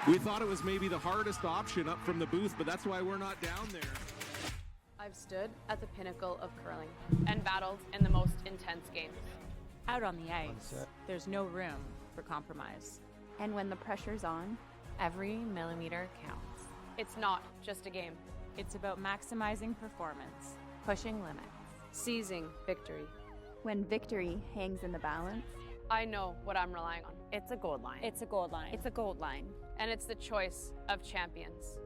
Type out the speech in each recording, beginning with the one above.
We thought it was maybe the hardest option up from the booth, but that's why we're not down there. I've stood at the pinnacle of curling and battled in the most intense games. Out on the ice, there's no room for compromise. And when the pressure's on, every millimeter counts. It's not just a game. It's about maximizing performance, Pushing limits. Seizing victory. When victory hangs in the balance, I know what I'm relying on. It's a gold line. it's a gold line. It's a gold line. And it's the choice of champions.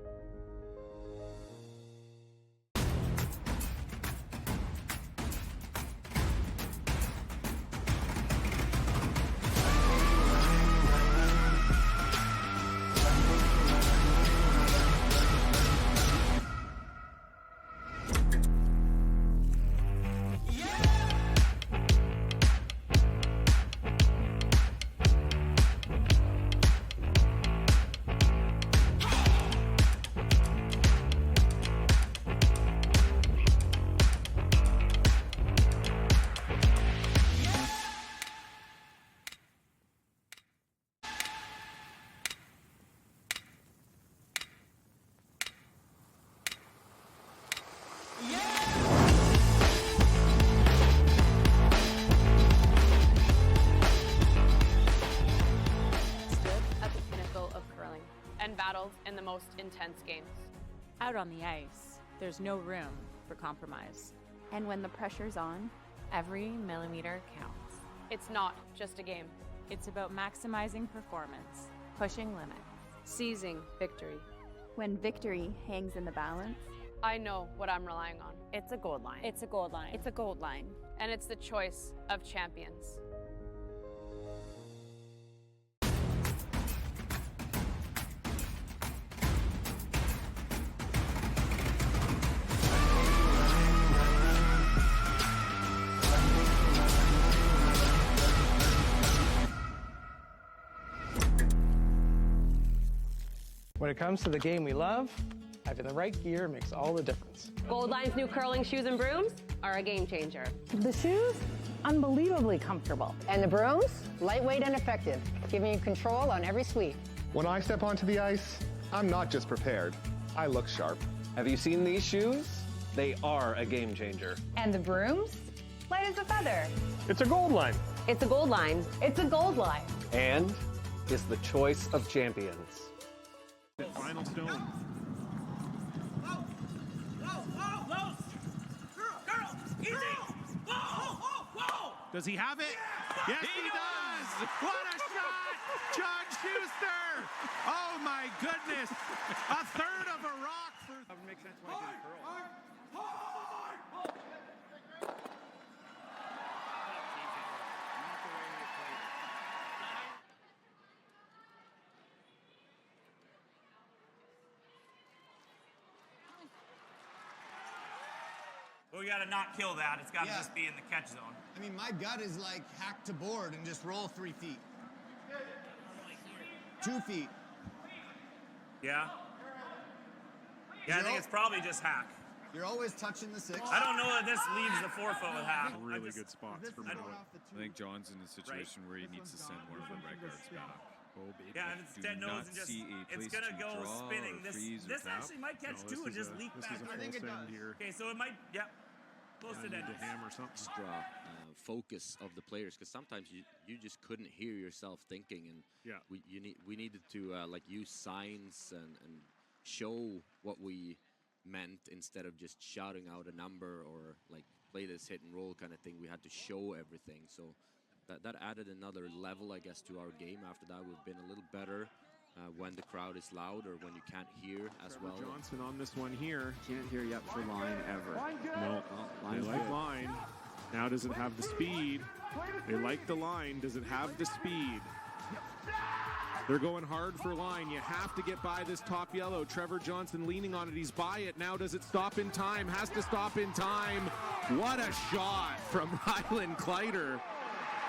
Stood at the pinnacle of curling and battled in the most intense games. Out on the ice, there's no room for compromise. and when the pressure's on, every millimeter counts. It's not just a game. It's about maximizing performance. Pushing limits. Seizing victory. When victory hangs in the balance, I know what I'm relying on. It's a gold line. It's a gold line. It's a gold line. And it's the choice of champions. When it comes to the game we love, having the right gear makes all the difference. Gold Line's new curling shoes and brooms are a game changer. The shoes, unbelievably comfortable. And the brooms, lightweight and effective, giving you control on every sweep. When I step onto the ice, I'm not just prepared, I look sharp. Have you seen these shoes? They are a game changer. And the brooms, light as a feather. It's a gold line. It's a gold line. It's a gold line. And is the choice of champions. Final stone. Does he have it? Yes, he does! What a shot! John Schuster! Oh my goodness! A third of a rock for... That would make sense why he didn't curl. Well, we gotta not kill that. It's gotta just be in the catch zone. I mean, my gut is like hack to board and just roll 3 feet. 2 feet. Yeah? Yeah, I think it's probably just hack. You're always touching the 6. I don't know that this leaves the 4-foot with hack. Really good spots for Miller. I think John's in a situation where he needs to send one of the red guards back. Oh, baby. Yeah, and it's dead nose and just, it's gonna go spinning. This actually might catch two and just leak back. I think it does. Here. Okay, so it might, yep. Close to dead. Hammer something. Extra focus of the players, because sometimes you just couldn't hear yourself thinking, and we needed to like use signs and show what we meant instead of just shouting out a number or like play this hit and roll kind of thing. We had to show everything, so that added another level, I guess, to our game. After that, we've been a little better when the crowd is loud or when you can't hear as well. Johnson on this one here. Can't hear yet for line ever. No, they like line. Now does it have the speed? They like the line. Does it have the speed? They're going hard for line. You have to get by this top yellow. Trevor Johnson leaning on it. He's by it. Now does it stop in time? Has to stop in time. What a shot from Ryland Kleider.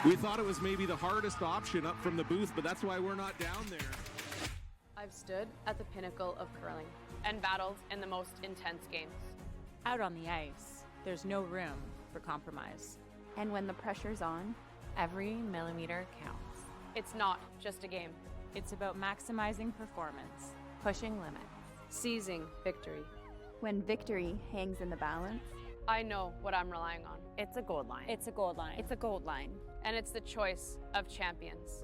We thought it was maybe the hardest option up from the booth, but that's why we're not down there. I've stood at the pinnacle of curling and battled in the most intense games. Out on the ice, there's no room for compromise. and when the pressure's on, every millimeter counts. It's not just a game. It's about maximizing performance. Pushing limits. Seizing victory. When victory hangs in the balance, I know what I'm relying on. It's a gold line. It's a gold line. It's a gold line. And it's the choice of champions.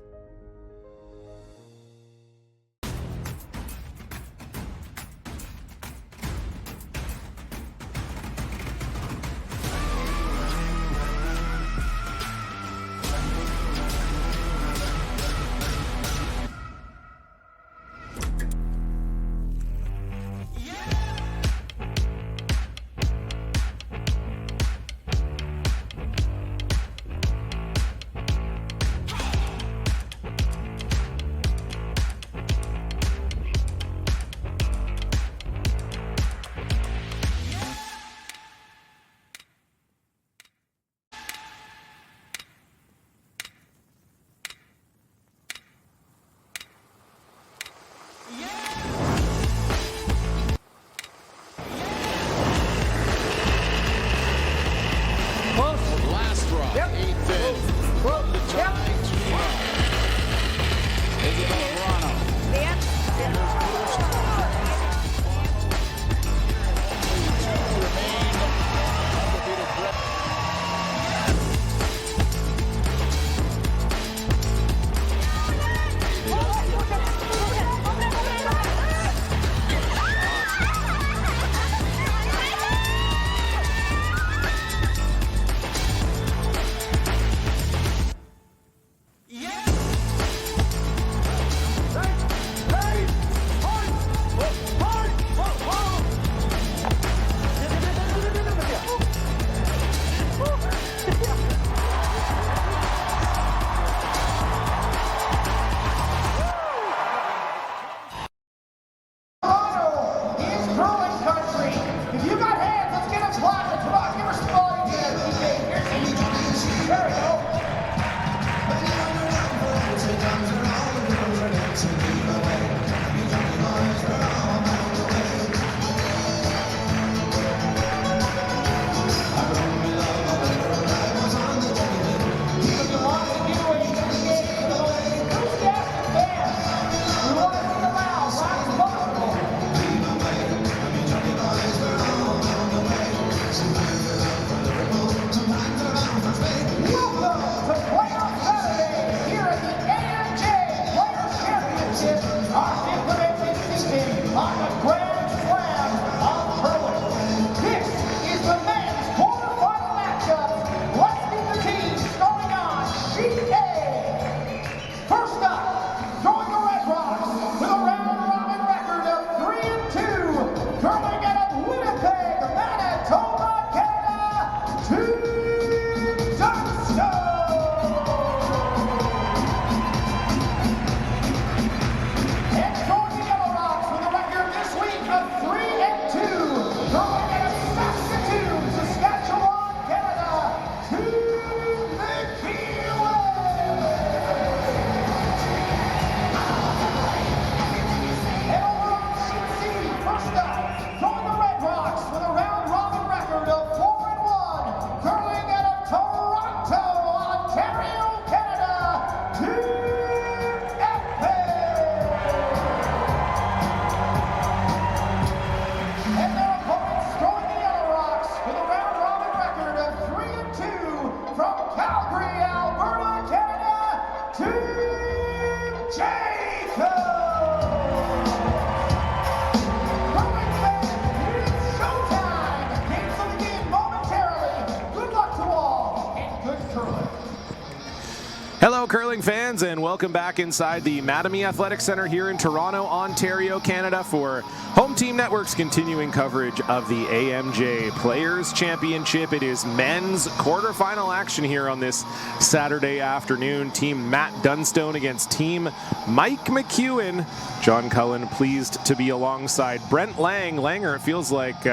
Hello, curling fans, and welcome back inside the Mattamy Athletic Centre here in Toronto, Ontario, Canada, for Home Team Network's continuing coverage of the AMJ Players Championship. It is men's quarterfinal action here on this Saturday afternoon. Team Matt Dunstone against Team Mike McEwen. John Cullen pleased to be alongside Brent Langer. It feels like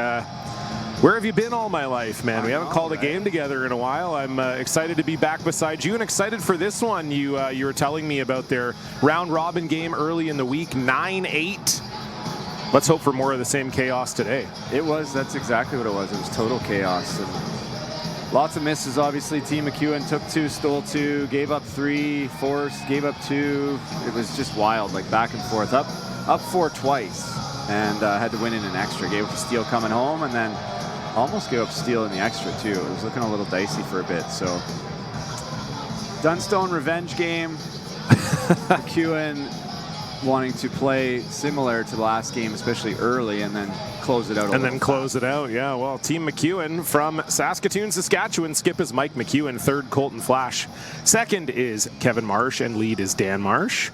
where have you been all my life, man? We haven't called a game together in a while. I'm excited to be back beside you and excited for this one. You were telling me about their round-robin game early in the week, 9-8. Let's hope for more of the same chaos today. It was. That's exactly what it was. It was total chaos. And Lots of misses, obviously. Team McEwen took 2, stole 2, gave up 3, forced, gave up 2. It was just wild, like back and forth. Up 4 twice, and had to win in an extra. Gave up a steal coming home, and then almost gave up steal in the extra too. It was looking a little dicey for a bit. So Dunstone revenge game. McEwen wanting to play similar to the last game, especially early, and then close it out. Yeah, well, Team McEwen from Saskatoon, Saskatchewan. Skip is Mike McEwen. Third, Colton Flash. Second is Kevin Marsh, and lead is Dan Marsh.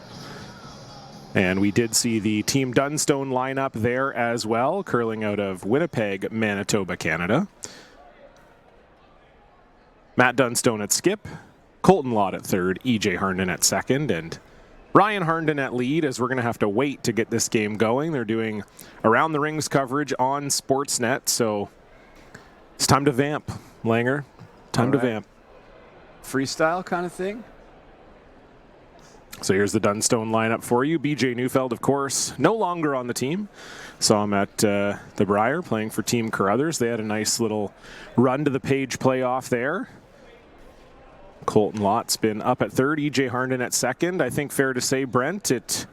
And we did see the Team Dunstone lineup there as well, curling out of Winnipeg, Manitoba, Canada. Matt Dunstone at skip, Colton Lott at third, EJ Harnden at second, and Ryan Harnden at lead, as we're going to have to wait to get this game going. They're doing Around the Rings coverage on Sportsnet, so it's time to vamp, Langer. Time to vamp. Freestyle kind of thing? So here's the Dunstone lineup for you. BJ Neufeld, of course, no longer on the team. Saw him at the Brier playing for Team Carruthers. They had a nice little run to the Page playoff there. Colton Lott's been up at third, EJ Harnden at second. I think fair to say, Brent, it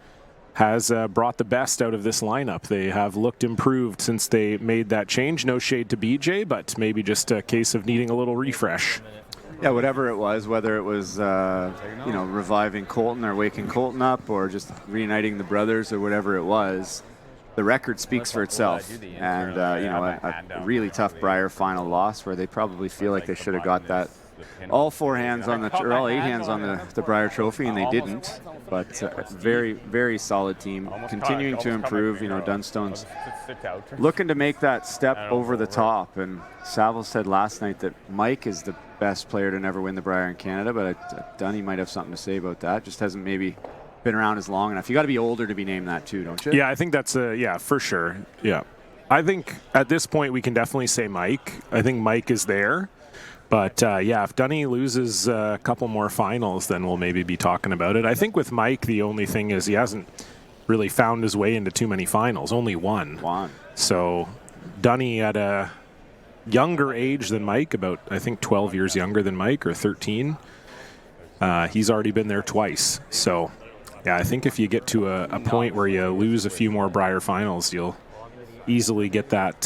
has brought the best out of this lineup. They have looked improved since they made that change. No shade to BJ, but maybe just a case of needing a little refresh. Yeah, whatever it was, whether it was, reviving Colton or waking Colton up or just reuniting the brothers or whatever it was, the record speaks for itself. And, a really tough Brier final loss where they probably feel like they should have got that all 8 hands on the Brier Trophy, and they didn't. But very, very solid team, continuing to improve. Dunstone's looking to make that step over the top. And Saville said last night that Mike is the best player to never win the Brier in Canada, but Dunny might have something to say about that. Just hasn't maybe been around as long enough. You got to be older to be named that too, don't you? Yeah, I think that's for sure. Yeah, I think at this point we can definitely say Mike. I think Mike is there. But, if Dunny loses a couple more finals, then we'll maybe be talking about it. I think with Mike, the only thing is he hasn't really found his way into too many finals, only one. So Dunny at a younger age than Mike, about, I think, 12 years younger than Mike, or 13. He's already been there twice. So, yeah, I think if you get to a point where you lose a few more Brier finals, you'll easily get that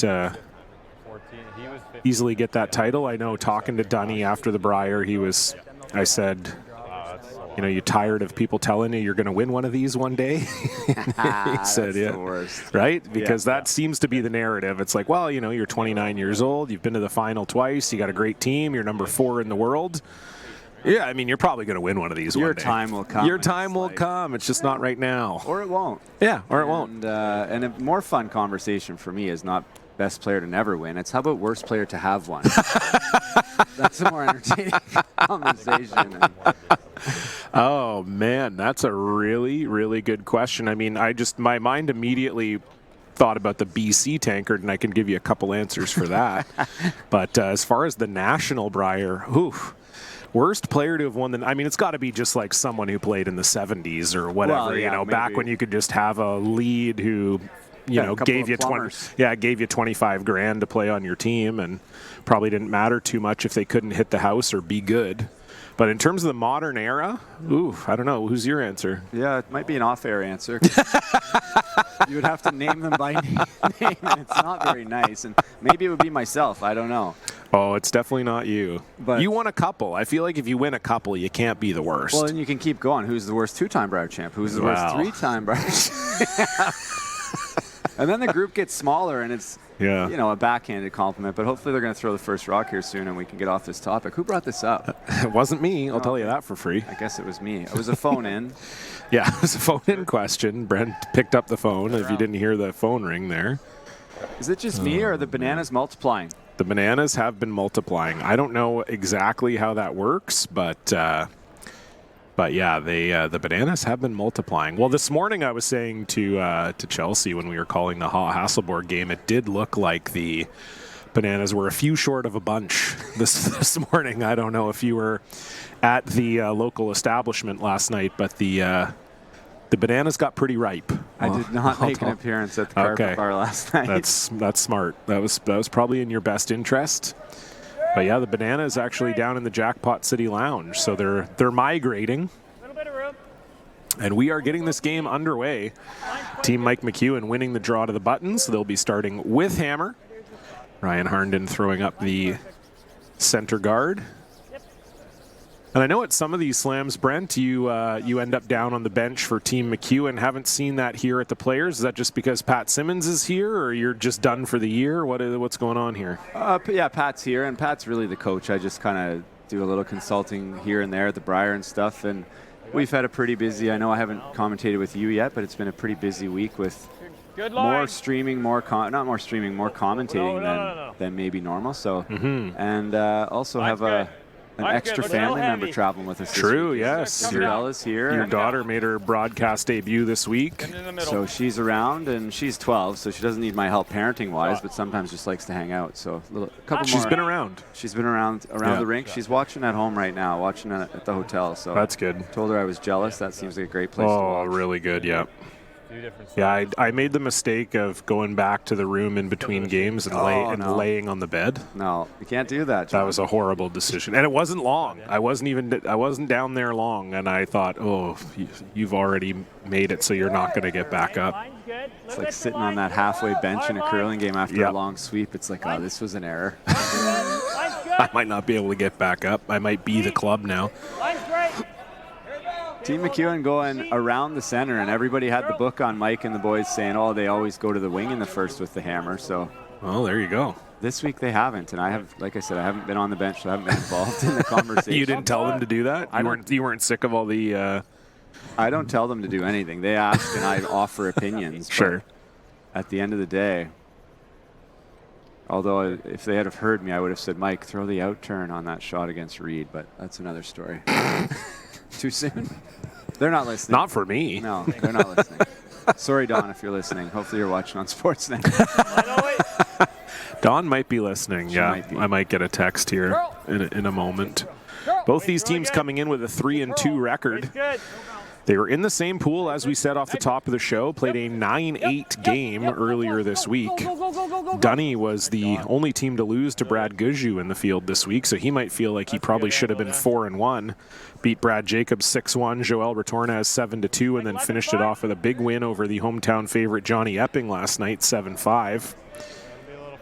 title. I know talking to Dunny after the Brier, I said, you tired of people telling you you're going to win one of these one day? He said, yeah. The worst. Right? Because that seems to be the narrative. It's like, well, you're 29 years old, you've been to the final twice, you got a great team, you're number 4 in the world. Yeah, I mean, you're probably going to win one of these one day. Your time will come. Your time will come. It's just not right now. Or it won't. Yeah, or it won't. And a more fun conversation for me is not best player to never win. It's how about worst player to have one? That's a more entertaining conversation. Oh, man, that's a really, really good question. I mean, my mind immediately thought about the BC tankard, and I can give you a couple answers for that. But as far as the national Brier, worst player to have won it's got to be just like someone who played in the 70s or whatever, back when you could just have a lead who gave you $25,000 to play on your team, and probably didn't matter too much if they couldn't hit the house or be good. But in terms of the modern era, I don't know. Who's your answer? Yeah, it might be an off-air answer. You would have to name them by name, and it's not very nice. And maybe it would be myself. I don't know. Oh, it's definitely not you. But you won a couple. I feel like if you win a couple, you can't be the worst. Well, then you can keep going. Who's the worst 2-time Brier champ? Who's the worst 3-time Brier champ? And then the group gets smaller, and it's a backhanded compliment. But hopefully they're going to throw the first rock here soon, and we can get off this topic. Who brought this up? It wasn't me. I'll tell you that for free. I guess it was me. It was a phone-in. Yeah, it was a phone-in question. Brent picked up the phone, if you didn't hear the phone ring there. Is it just me, or are the bananas multiplying? The bananas have been multiplying. I don't know exactly how that works, but yeah, the bananas have been multiplying. Well, this morning I was saying to Chelsea when we were calling the Hasselborg game, it did look like the bananas were a few short of a bunch this morning. I don't know if you were at the local establishment last night, but the bananas got pretty ripe. I did not make an appearance at the carpet bar last night. That's smart. That was probably in your best interest. But yeah, the banana is actually down in the Jackpot City Lounge, so they're migrating. And we are getting this game underway. Team Mike McEwen winning the draw to the buttons. So they'll be starting with Hammer. Ryan Harnden throwing up the center guard. And I know at some of these slams, Brent, you end up down on the bench for Team McEwen. Haven't seen that here at the Players. Is that just because Pat Simmons is here, or you're just done for the year? What's going on here? Yeah, Pat's here, and Pat's really the coach. I just kind of do a little consulting here and there at the Briar and stuff. And we've had a pretty busy, I know I haven't commentated with you yet, but it's been a pretty busy week with more streaming, more commentating than maybe normal. So, and also have an extra family member traveling with us. True, yes. Bella's here. Your daughter made her broadcast debut this week. So she's around, and she's 12, so she doesn't need my help parenting-wise, but sometimes just likes to hang out. So she's been around. She's been around the rink. She's watching at home right now, watching at the hotel. So that's good. Told her I was jealous. That seems like a great place to watch. Oh, really good, yeah. Yeah, I made the mistake of going back to the room in between games and laying on the bed. No, you can't do that, John. That was a horrible decision, and it wasn't long. I wasn't down there long, and I thought, oh, you've already made it, so you're not going to get back up. It's like sitting on that halfway bench in a curling game after a long sweep. It's like, oh, this was an error. I might not be able to get back up. I might be the club now. Team McEwen going around the center, and everybody had the book on Mike and the boys saying, oh, they always go to the wing in the first with the hammer. So, well, there you go. This week they haven't, and I have, like I said, I haven't been on the bench, so I haven't been involved in the conversation. You didn't tell them to do that? You weren't sick of all the... I don't tell them to do anything. They ask, and I offer opinions. Sure. At the end of the day, although if they had have heard me, I would have said, Mike, throw the out turn on that shot against Reed, but that's another story. Too soon? They're not listening. Not for me. No, they're not listening. Sorry, Don, if you're listening. Hopefully you're watching on Sportsnet. Don might be listening. I might get a text here in a moment. Both these teams coming in with a 3-2 record. They were in the same pool, as we said off the top of the show, played a 9-8 game earlier this week. Dunny was the only team to lose to Brad Gujju in the field this week, so he might feel like he probably should have been 4-1. Beat Brad Jacobs 6-1, Joel Retornaz 7-2, and then finished it off with a big win over the hometown favorite Johnny Epping last night, 7-5.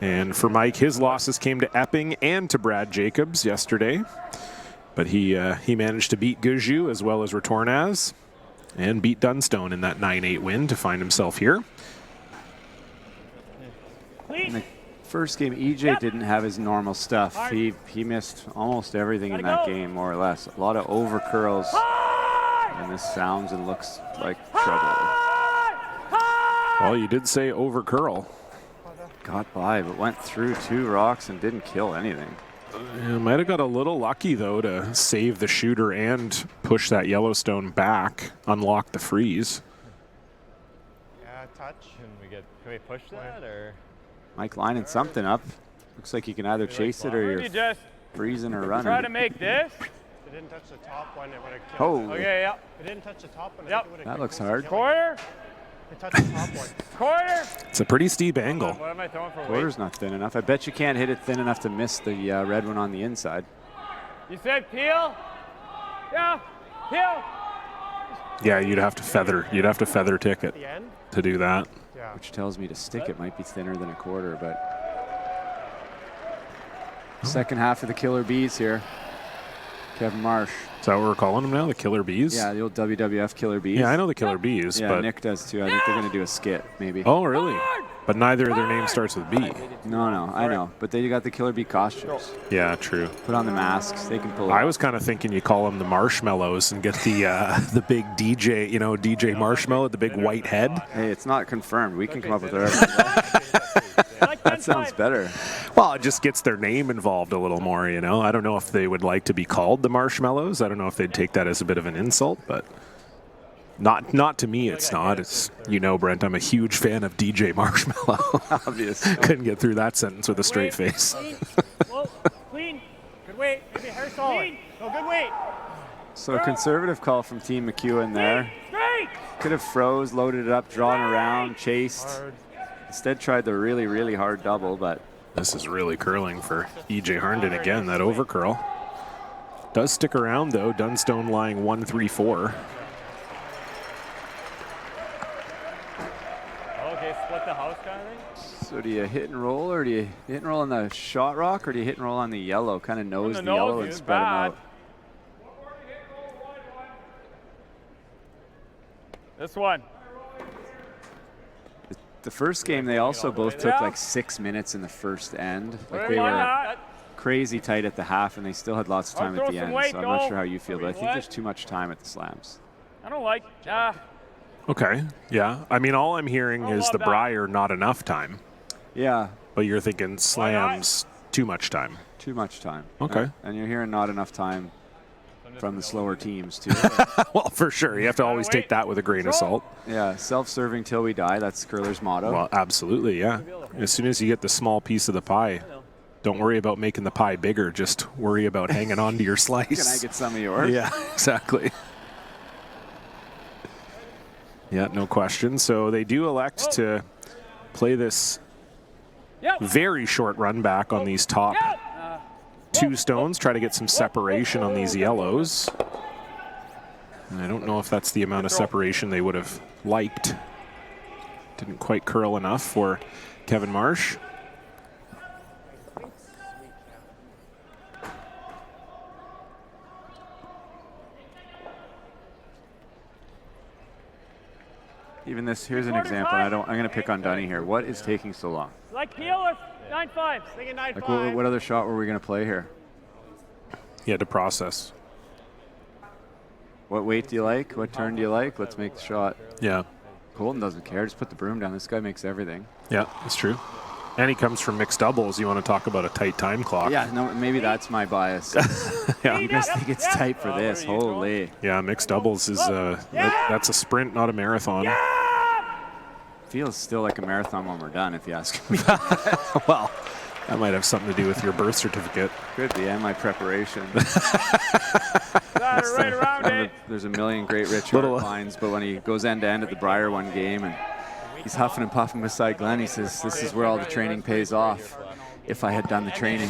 And for Mike, his losses came to Epping and to Brad Jacobs yesterday. But he managed to beat Gujju as well as Retornaz and beat Dunstone in that 9-8 win to find himself here. In the first game, EJ didn't have his normal stuff. He missed almost everything in that game, more or less. A lot of over curls, and this sounds and looks like trouble. Well, you did say over curl. Got by, but went through 2 rocks and didn't kill anything. Might have got a little lucky, though, to save the shooter and push that Yellowstone back, unlock the freeze. Yeah, touch. Can we push that, or? Mike lining something up. Looks like you can either chase it or you're freezing or running. Try to make this. It didn't touch the top one. It would have killed. Oh, okay, yeah. It didn't touch the top one. Yep. That looks hard. Quarter. It touched the top one. Quarter. It's a pretty steep angle. What am I throwing for weight? Quarter's not thin enough. I bet you can't hit it thin enough to miss the red one on the inside. You said peel? Yeah, peel. Yeah, you'd have to feather. You'd have to feather ticket to do that. Yeah. Which tells me to stick it might be thinner than a quarter, but second half of the Killer Bees here. Kevin Marsh. Is that what we're calling them now, the Killer Bees? Yeah, the old WWF Killer Bees. Yeah, I know the Killer Bees. Yeah, but Nick does too. I think they're going to do a skit, maybe. Oh, really? But neither of their names starts with B. No, I know. But they got the Killer Bee costumes. Yeah, true. Put on the masks. They can pull it. I was kind of thinking you call them the Marshmallows and get the big DJ, DJ Marshmallow, the big white head. Hey, it's not confirmed. We can come up with whatever. That sounds better. Well, it just gets their name involved a little more, I don't know if they would like to be called the Marshmallows. I don't know if they'd take that as a bit of an insult, but not to me it's not. It's, Brent, I'm a huge fan of DJ Marshmallow. Obviously. Couldn't get through that sentence with a straight face. Clean. Good weight. Maybe hair solid. No, good weight. So a conservative call from Team McEwen there. Could have froze, loaded it up, drawn around, chased. Instead tried the really, really hard double, but This is really curling for EJ Harnden again, that over curl. Does stick around though, Dunstone lying 1-3-4. Okay, split the house kind of thing? So do you hit and roll, or do you hit and roll on the shot rock, or do you hit and roll on the yellow? Kind of nose the yellow and spread them out. This one. The first game, they also both took like 6 minutes in the first end. Like they were crazy tight at the half, and they still had lots of time at the end. So I'm not sure how you feel, but I think there's too much time at the slams. I don't like. Okay, yeah. I mean, all I'm hearing is the Briar not enough time. Yeah. But you're thinking slams too much time. Too much time. Okay. And you're hearing not enough time from the slower teams too. Well, for sure. You have to always take that with a grain of salt. Yeah, self-serving till we die. That's Curler's motto. Well, absolutely, yeah. As soon as you get the small piece of the pie, don't worry about making the pie bigger. Just worry about hanging on to your slice. Can I get some of yours? Yeah, exactly. Yeah, no question. So they do elect to play this very short run back on these top 2 stones, try to get some separation on these yellows. And I don't know if that's the amount of separation they would have liked. Didn't quite curl enough for Kevin Marsh. Even this, here's an example. I'm going to pick on Dunny here. What is taking so long? Like heel or 9-5? Thinking 9-5. Like what other shot were we going to play here? Yeah, to process. What weight do you like? What turn do you like? Let's make the shot. Yeah. Colton doesn't care. Just put the broom down. This guy makes everything. Yeah, that's true. And he comes from mixed doubles. You want to talk about a tight time clock. Yeah, no, maybe that's my bias. Yeah. You guys think it's tight for this? Holy. Yeah, mixed doubles is that's a sprint, not a marathon. Feels still like a marathon when we're done, if you ask me. Well, that might have something to do with your birth certificate. Could be, and my preparation. Right around it. There's a million great Rich Hart lines, but when he goes end to end at the Briar one game and he's huffing and puffing beside Glenn, he says, "This is where all the training pays off. If I had done the training."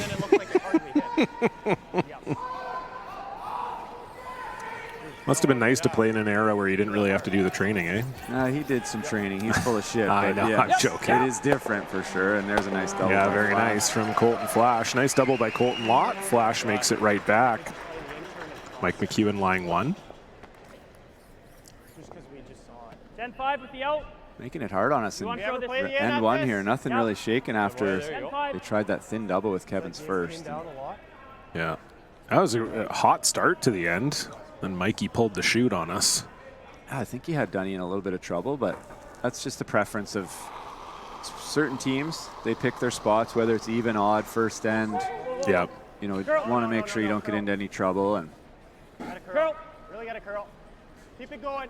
Must have been nice to play in an era where you didn't really have to do the training, eh? He did some training. He's full of shit. I know, yeah, I'm joking. It is different for sure, and there's a nice double. Yeah, very nice from Colton Flash. Nice double by Colton Lott. Flash makes it right back. Mike McEwen lying 1. 10-5 with the out. Making it hard on us in end one here. Nothing really shaken after they tried that thin double with Kevin's first. Yeah, that was a hot start to the end. Then Mikey pulled the shoot on us. I think he had Dunny in a little bit of trouble, but that's just the preference of certain teams. They pick their spots, whether it's even, odd, first end. Yeah. You know, want to make sure you don't get into any trouble. And gotta curl. Really gotta curl. Keep it going.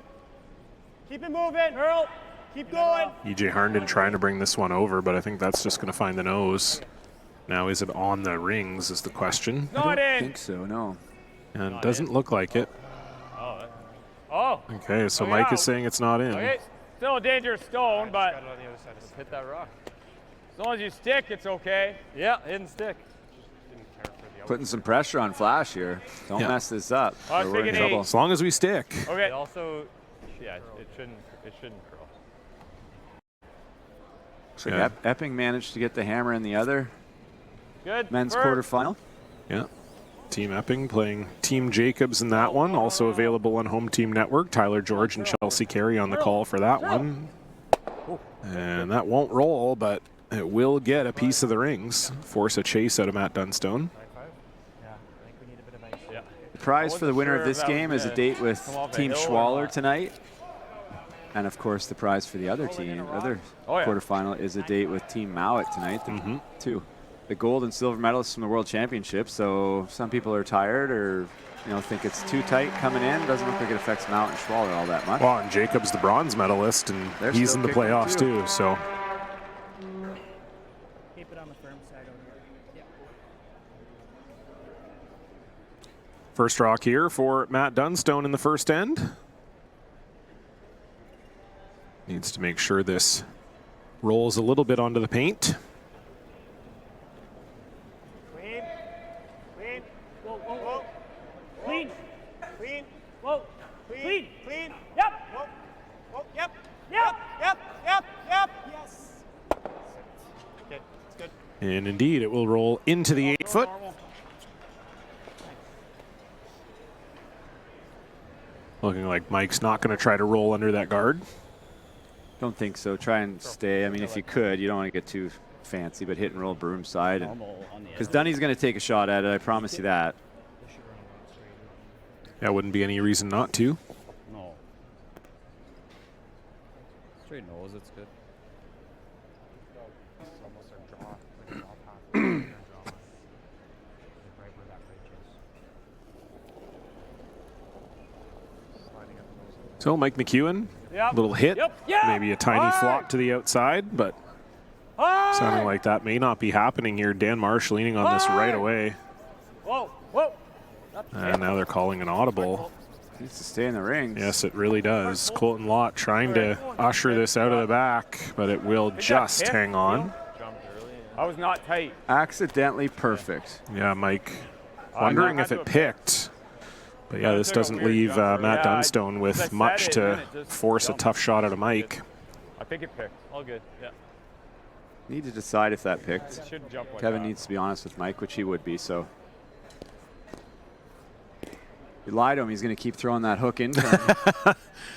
Keep it moving. Curl. Keep going. EJ Harnden trying to bring this one over, but I think that's just going to find the nose. Now, is it on the rings is the question. I don't think so, no. And doesn't look like it. Oh. Okay, so Mike is saying it's not in. Okay. Still a dangerous stone, but hit that rock. As long as you stick, it's okay. Yeah, hidden stick. Putting some pressure on Flash here. Don't mess this up. Oh, we're in trouble. As long as we stick. Okay. Also, yeah, it shouldn't curl. So Epping managed to get the hammer in the other good men's quarterfinal. Yeah. Team Epping playing Team Jacobs in that one. Also available on Home Team Network. Tyler George and Chelsea Carey on the call for that one. And that won't roll, but it will get a piece of the rings. Force a chase out of Matt Dunstone. The prize for the winner of this game is a date with Team Schwaller tonight. And of course, the prize for the other team, quarterfinal, is a date with Team Mowat tonight. The gold and silver medalists from the World Championship. So some people are tired or think it's too tight coming in. Doesn't look like it affects Mowat and Schwaller all that much. Well, and Jacob's the bronze medalist, and he's in the playoffs too. So. Keep it on the firm side over here. First rock here for Matt Dunstone in the first end. Needs to make sure this rolls a little bit onto the paint. And indeed, it will roll into the 8-foot. Looking like Mike's not going to try to roll under that guard. Don't think so. Try and stay. I mean, if you could, you don't want to get too fancy, but hit and roll broom side. Because Dunny's going to take a shot at it, I promise you that. That wouldn't be any reason not to. No. Straight nose, it's good. So Mike McEwen, little hit, maybe a tiny flop to the outside, but sounding like that may not be happening here. Dan Marsh leaning on this right away. Whoa, whoa. And now they're calling an audible. Needs to stay in the ring. Yes, it really does. Colton Lott trying to usher this out of the back, but it will just hang on. I was not tight. Accidentally perfect. Yeah, Mike wondering if it picked. But yeah, this doesn't leave Matt Dunstone with much to force a tough shot out of Mike. I think it picked. All good. Yeah. Need to decide if that picked. Like Kevin needs to be honest with Mike, which he would be, so. You lied to him. He's going to keep throwing that hook into him,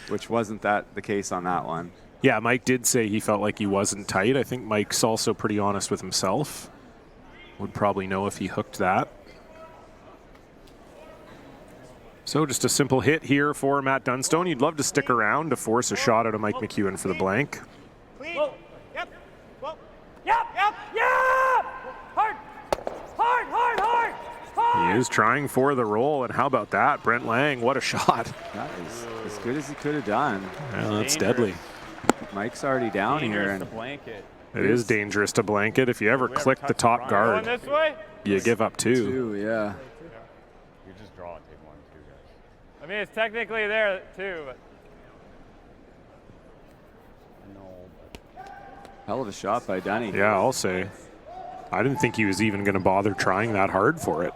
which wasn't the case on that one. Yeah, Mike did say he felt like he wasn't tight. I think Mike's also pretty honest with himself. Would probably know if he hooked that. So just a simple hit here for Matt Dunstone. You'd love to stick around to force a shot out of Mike McEwen for the blank. Whoa. Yep. Whoa. Yep. Yep. Yep. Hard. Hard. Hard. Hard. Hard. He is trying for the roll, and how about that? Brent Lang, what a shot. That is as good as he could have done. Well, that's deadly. Mike's already down here. And it is dangerous to blanket. If you ever click the top guard, this way? You give up two. Yeah. You just draw it, take 1, 2 guys. I mean, it's technically there too, but. Hell of a shot by Dunny. Yeah, I'll say. I didn't think he was even going to bother trying that hard for it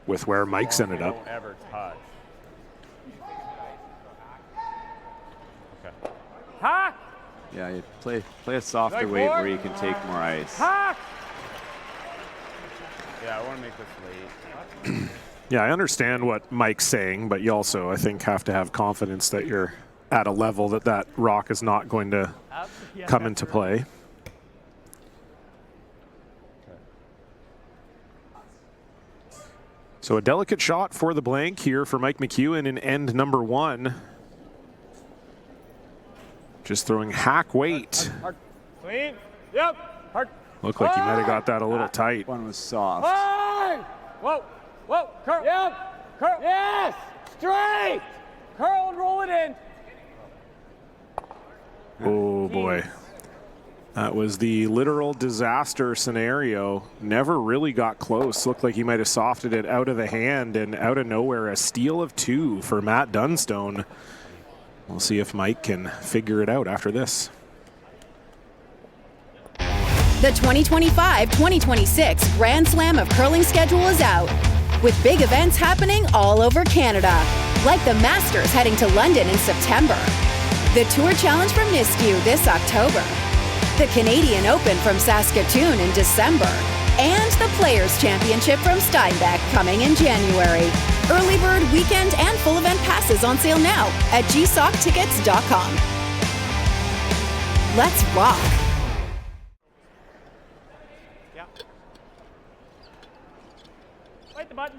with where Mike's ended up. Don't ever touch. Okay. Ha! Yeah, you play a softer weight where you can take more ice. Ha! Yeah, I want to make this late. Yeah, I understand what Mike's saying, but you also, I think, have to have confidence that you're at a level that rock is not going to come into play. So a delicate shot for the blank here for Mike McEwen in end number 1. Just throwing hack weight. Hard. Clean. Yep. Hard. Looked like you might have got that a little tight. One was soft. Hard. Whoa. Whoa. Curl. Yep. Curl. Yes. Straight. Curl and roll it in. Oh, boy. That was the literal disaster scenario. Never really got close. Looked like he might have softed it out of the hand, and out of nowhere, a steal of 2 for Matt Dunstone. We'll see if Mike can figure it out after this. The 2025-2026 Grand Slam of Curling schedule is out, with big events happening all over Canada, like the Masters heading to London in September, the Tour Challenge from Nisku this October, the Canadian Open from Saskatoon in December, and the Players' Championship from Steinbeck coming in January. Early bird weekend and full event passes on sale now at gsoctickets.com. Let's rock. Yeah. Fight the button.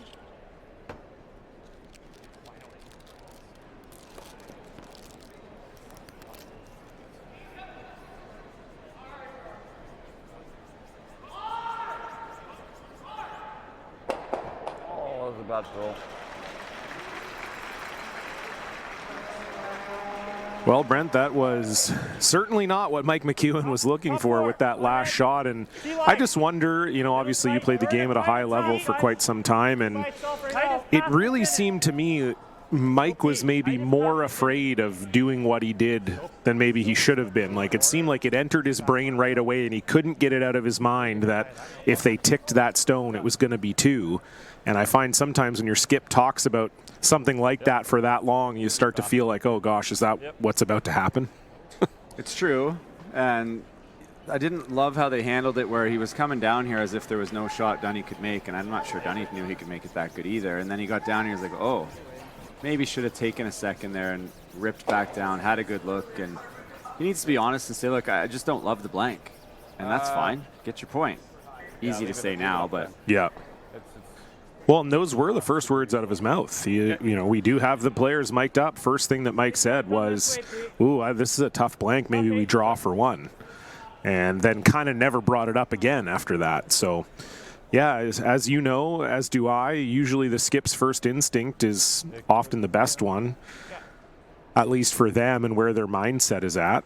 Oh, that was a bad throw. Well, Brent, that was certainly not what Mike McEwen was looking for with that last shot. And I just wonder, you know, obviously you played the game at a high level for quite some time, and it really seemed to me Mike was maybe more afraid of doing what he did than maybe he should have been. Like, it seemed like it entered his brain right away, and he couldn't get it out of his mind that if they ticked that stone, it was going to be 2. And I find sometimes when your skip talks about something like that for that long, you start to feel like, oh gosh, is that what's about to happen? It's true. And I didn't love how they handled it, where he was coming down here as if there was no shot Dunny could make, and I'm not sure Dunny knew he could make it that good either. And then he got down here, he was like, oh, maybe should have taken a second there and ripped back down, had a good look, and he needs to be honest and say, look, I just don't love the blank. And that's fine. Get your point. Easy to say now, but... Yeah. Well, and those were the first words out of his mouth. You know, we do have the players mic'd up. First thing that Mike said was, ooh, this is a tough blank. Maybe we draw for one. And then kind of never brought it up again after that. So, yeah, as you know, as do I, usually the skip's first instinct is often the best one, at least for them and where their mindset is at.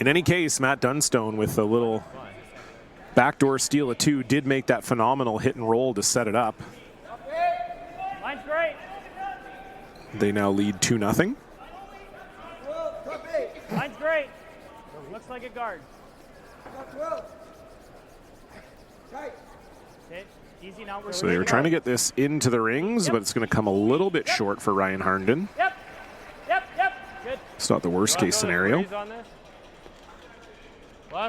In any case, Matt Dunstone with a little backdoor steal of 2 did make that phenomenal hit and roll to set it up. Line's great. They now lead 2-0. Line's great. Looks like a guard. Okay, easy now. So they were trying to get this into the rings, but it's going to come a little bit short for Ryan Harnden. Yep. Good. It's not the worst case scenario.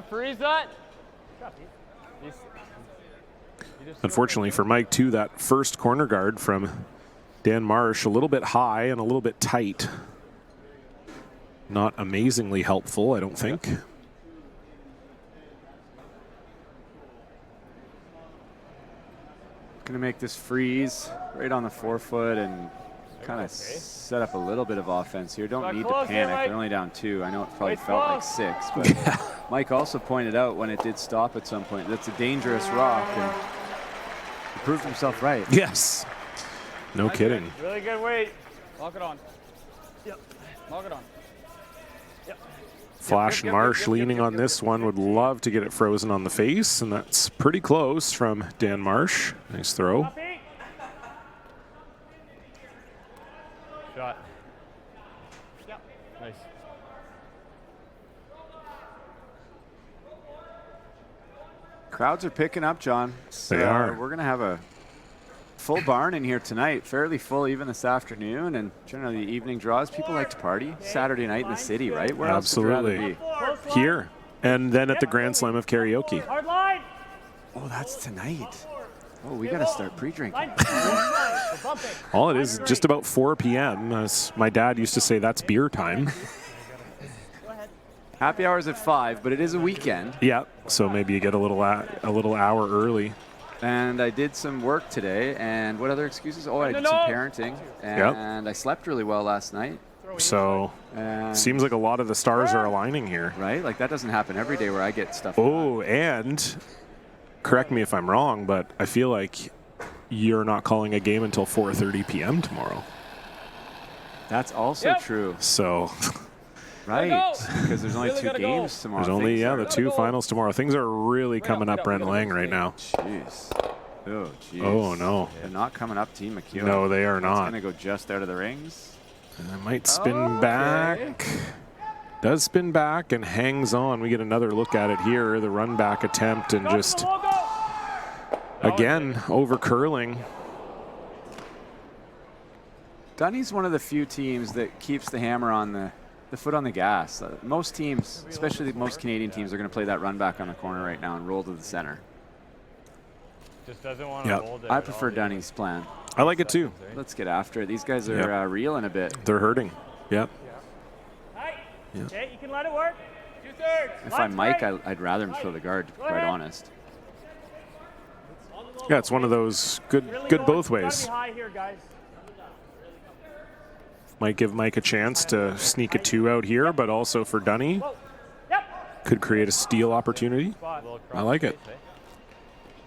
Freeze on. Unfortunately for Mike, too, that first corner guard from Dan Marsh, a little bit high and a little bit tight. Not amazingly helpful, I don't think. Going to make this freeze right on the forefoot and kind of set up a little bit of offense here. Don't need to panic. They're only down 2. I know it probably felt like 6, but Mike also pointed out when it did stop at some point, that's a dangerous rock, and he proved himself right. Yes. No kidding. Really good weight. Lock it on. Yep. Lock it on. Flash and Marsh leaning on this one, would love to get it frozen on the face, and that's pretty close from Dan Marsh. Nice throw. Shot. Yep. Nice. Crowds are picking up, John. They are. We're going to have a full barn in here tonight, fairly full even this afternoon, and generally the evening draws. People like to party Saturday night in the city, right? Where Absolutely. else would you rather be? Here, and then at the Grand Slam of Karaoke. Hard line. Oh, that's tonight. Oh, we got to start pre-drinking. All it is just about 4 p.m. As my dad used to say, that's beer time. Happy hour's at 5, but it is a weekend. Yeah, so maybe you get a little hour early. And I did some work today, and what other excuses? Oh, I did some parenting, and I slept really well last night. So, seems like a lot of the stars are aligning here. Right? Like, that doesn't happen every day where I get stuff. Oh, and correct me if I'm wrong, but I feel like you're not calling a game until 4:30 p.m. tomorrow. That's also true. So... Right, because there's only 2 games tomorrow. There's only, the 2 finals tomorrow. Things are really coming up Brent Lang right now. Jeez. Oh, jeez. Oh, no. They're not coming up Team McEwen. No, they are not. It's going to go just out of the rings. And it might spin back. Does spin back and hangs on. We get another look at it here. The run back attempt and just, again, over curling. Dunny's one of the few teams that keeps the hammer on the foot on the gas. Most teams, especially most Canadian teams, are going to play that run back on the corner right now and roll to the center. Just doesn't want to hold it. I prefer Dunny's plan. I like it too. Let's get after it. These guys are reeling a bit. They're hurting. Yep. Yeah. Okay, you can let it work. 2/3. If I'm Mike, I'd rather him throw the guard, to be quite honest. Yeah, it's one of those good both ways. High here, guys. Might give Mike a chance to sneak a 2 out here, but also for Dunny, could create a steal opportunity. I like it.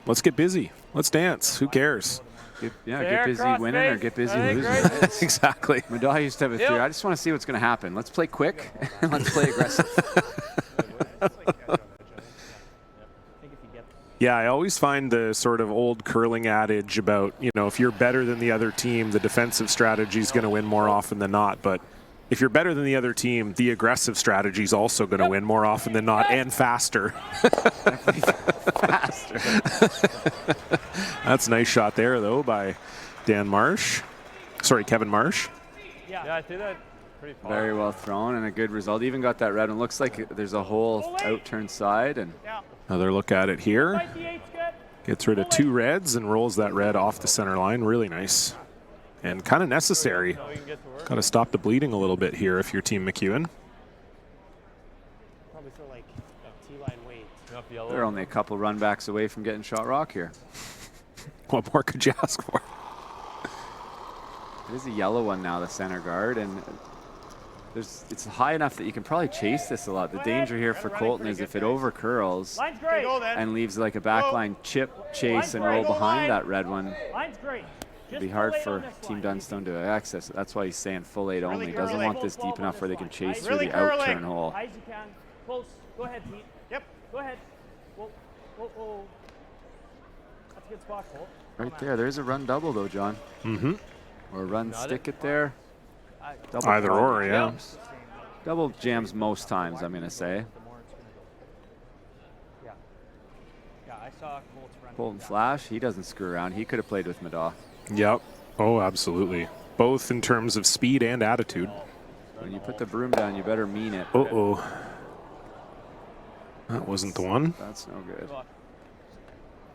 Let's get busy. Let's dance. Who cares? Get busy winning or get busy losing. Exactly. Madaw used to have a theory. I just want to see what's going to happen. Let's play quick and let's play aggressive. Yeah, I always find the sort of old curling adage about, if you're better than the other team, the defensive strategy is going to win more often than not. But if you're better than the other team, the aggressive strategy is also going to win more often than not, and faster. Faster. That's a nice shot there, though, by Dan Marsh. Sorry, Kevin Marsh. Yeah, I see that. Very well thrown and a good result. Even got that red one. Looks like there's a whole out-turn side. And another look at it here. Gets rid of 2 reds and rolls that red off the center line. Really nice. And kind of necessary. Got to stop the bleeding a little bit here if you're Team McEwen. They're only a couple run backs away from getting shot rock here. What more could you ask for? It is a yellow one now, the center guard, and it's high enough that you can probably chase this a lot. The danger here for Colton is if it over curls and leaves like a backline chip chase and roll behind that red one. It'd be hard for Team Dunstone to access it. That's why he's saying full 8 only. He doesn't want this deep enough where they can chase through the out-turn hole. High as you can. Close. Go ahead, Pete. Yep. Go ahead. Whoa. Whoa. That's a good spot, Colt. Right there. There's a run double though, John. Mm-hmm. Or run stick it there. Double either or, yeah. Jams. Double jams most times, I'm going to say. Yeah, I saw Colt's run. Colton Flash, he doesn't screw around. He could have played with Madaw. Yep. Oh, absolutely. Both in terms of speed and attitude. When you put the broom down, you better mean it. Uh-oh. That wasn't the one. That's no good.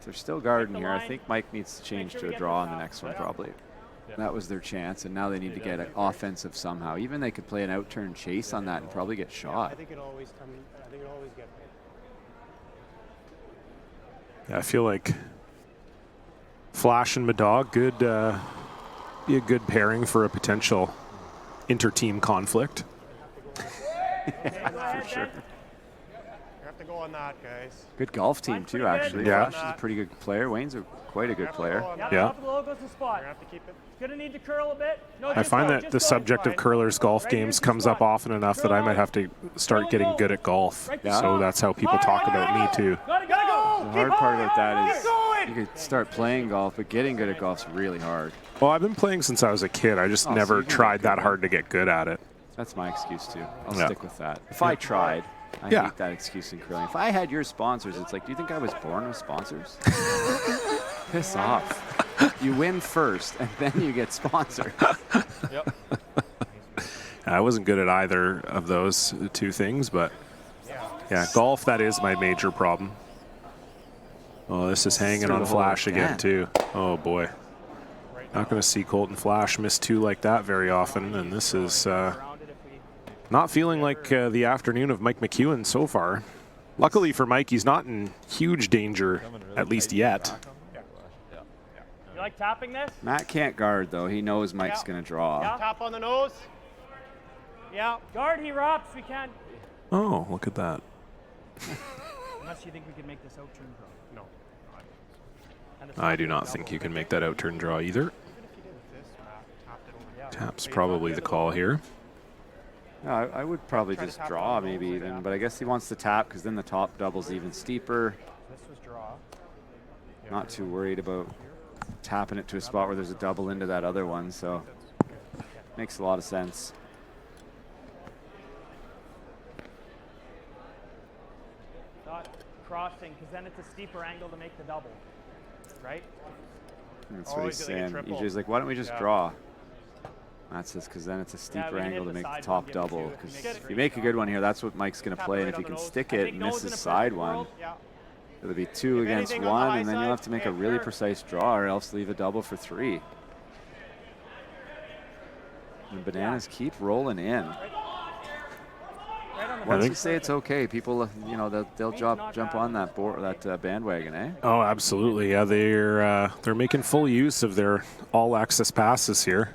They're still guarding here. I think Mike needs to change to a draw on the next one, probably. That was their chance, and now they need to get it offensive somehow. Even they could play an out-turn chase on that and probably get shot. I think it always gets. Yeah, I feel like Flash and Madaw be a good pairing for a potential inter-team conflict. Yeah, for sure. To go on that, guys. Good golf team too, actually. Yeah. Flash is a pretty good player. Wayne's quite a good player. Yeah. Gonna need to curl a bit. No, I find that the subject of curlers golf games comes up often enough that I might have to start getting good at golf. Yeah. So that's how people talk about me too. Gotta go. The hard part about that is you could start playing golf, but getting good at golf's really hard. Well, I've been playing since I was a kid. I just never tried that hard to get good at it. That's my excuse too. I'll stick with that. If I tried, I hate that excuse in curling. If I had your sponsors, it's like, do you think I was born with sponsors? Piss off. You win first, and then you get sponsored. I wasn't good at either of those 2 things, but yeah, golf, that is my major problem. Oh, this is hanging on Flash again, too. Oh, boy. Not going to see Colton Flash miss 2 like that very often, and this is not feeling like the afternoon of Mike McEwen so far. Luckily for Mike, he's not in huge danger, at least yet. You like tapping this? Matt can't guard, though. He knows Mike's going to draw. Yeah. Tap on the nose. Yeah. Guard, he wraps. We can't. Oh, look at that. Unless you think we can make this out-turn draw. No. I do not think you can make that out-turn draw either. Tap's probably the call here. No, I would probably just draw maybe even, but I guess he wants to tap because then the top double's even steeper. This was draw. Not too worried about tapping it to a spot where there's a double into that other one, so makes a lot of sense. Not crossing, because then it's a steeper angle to make the double, right? That's what he's saying. EJ's like, why don't we just draw? Matt says, because then it's a steeper angle to make the top double. Because if you make a good one here, that's what Mike's going to play. And if you can stick it and miss his side one, it'll be 2 against 1, and then you'll have to make a really precise draw or else leave a double for 3. And bananas keep rolling in. Once you say it's okay, people, they'll jump on that bandwagon, eh? Oh, absolutely. Yeah, they're making full use of their all-access passes here.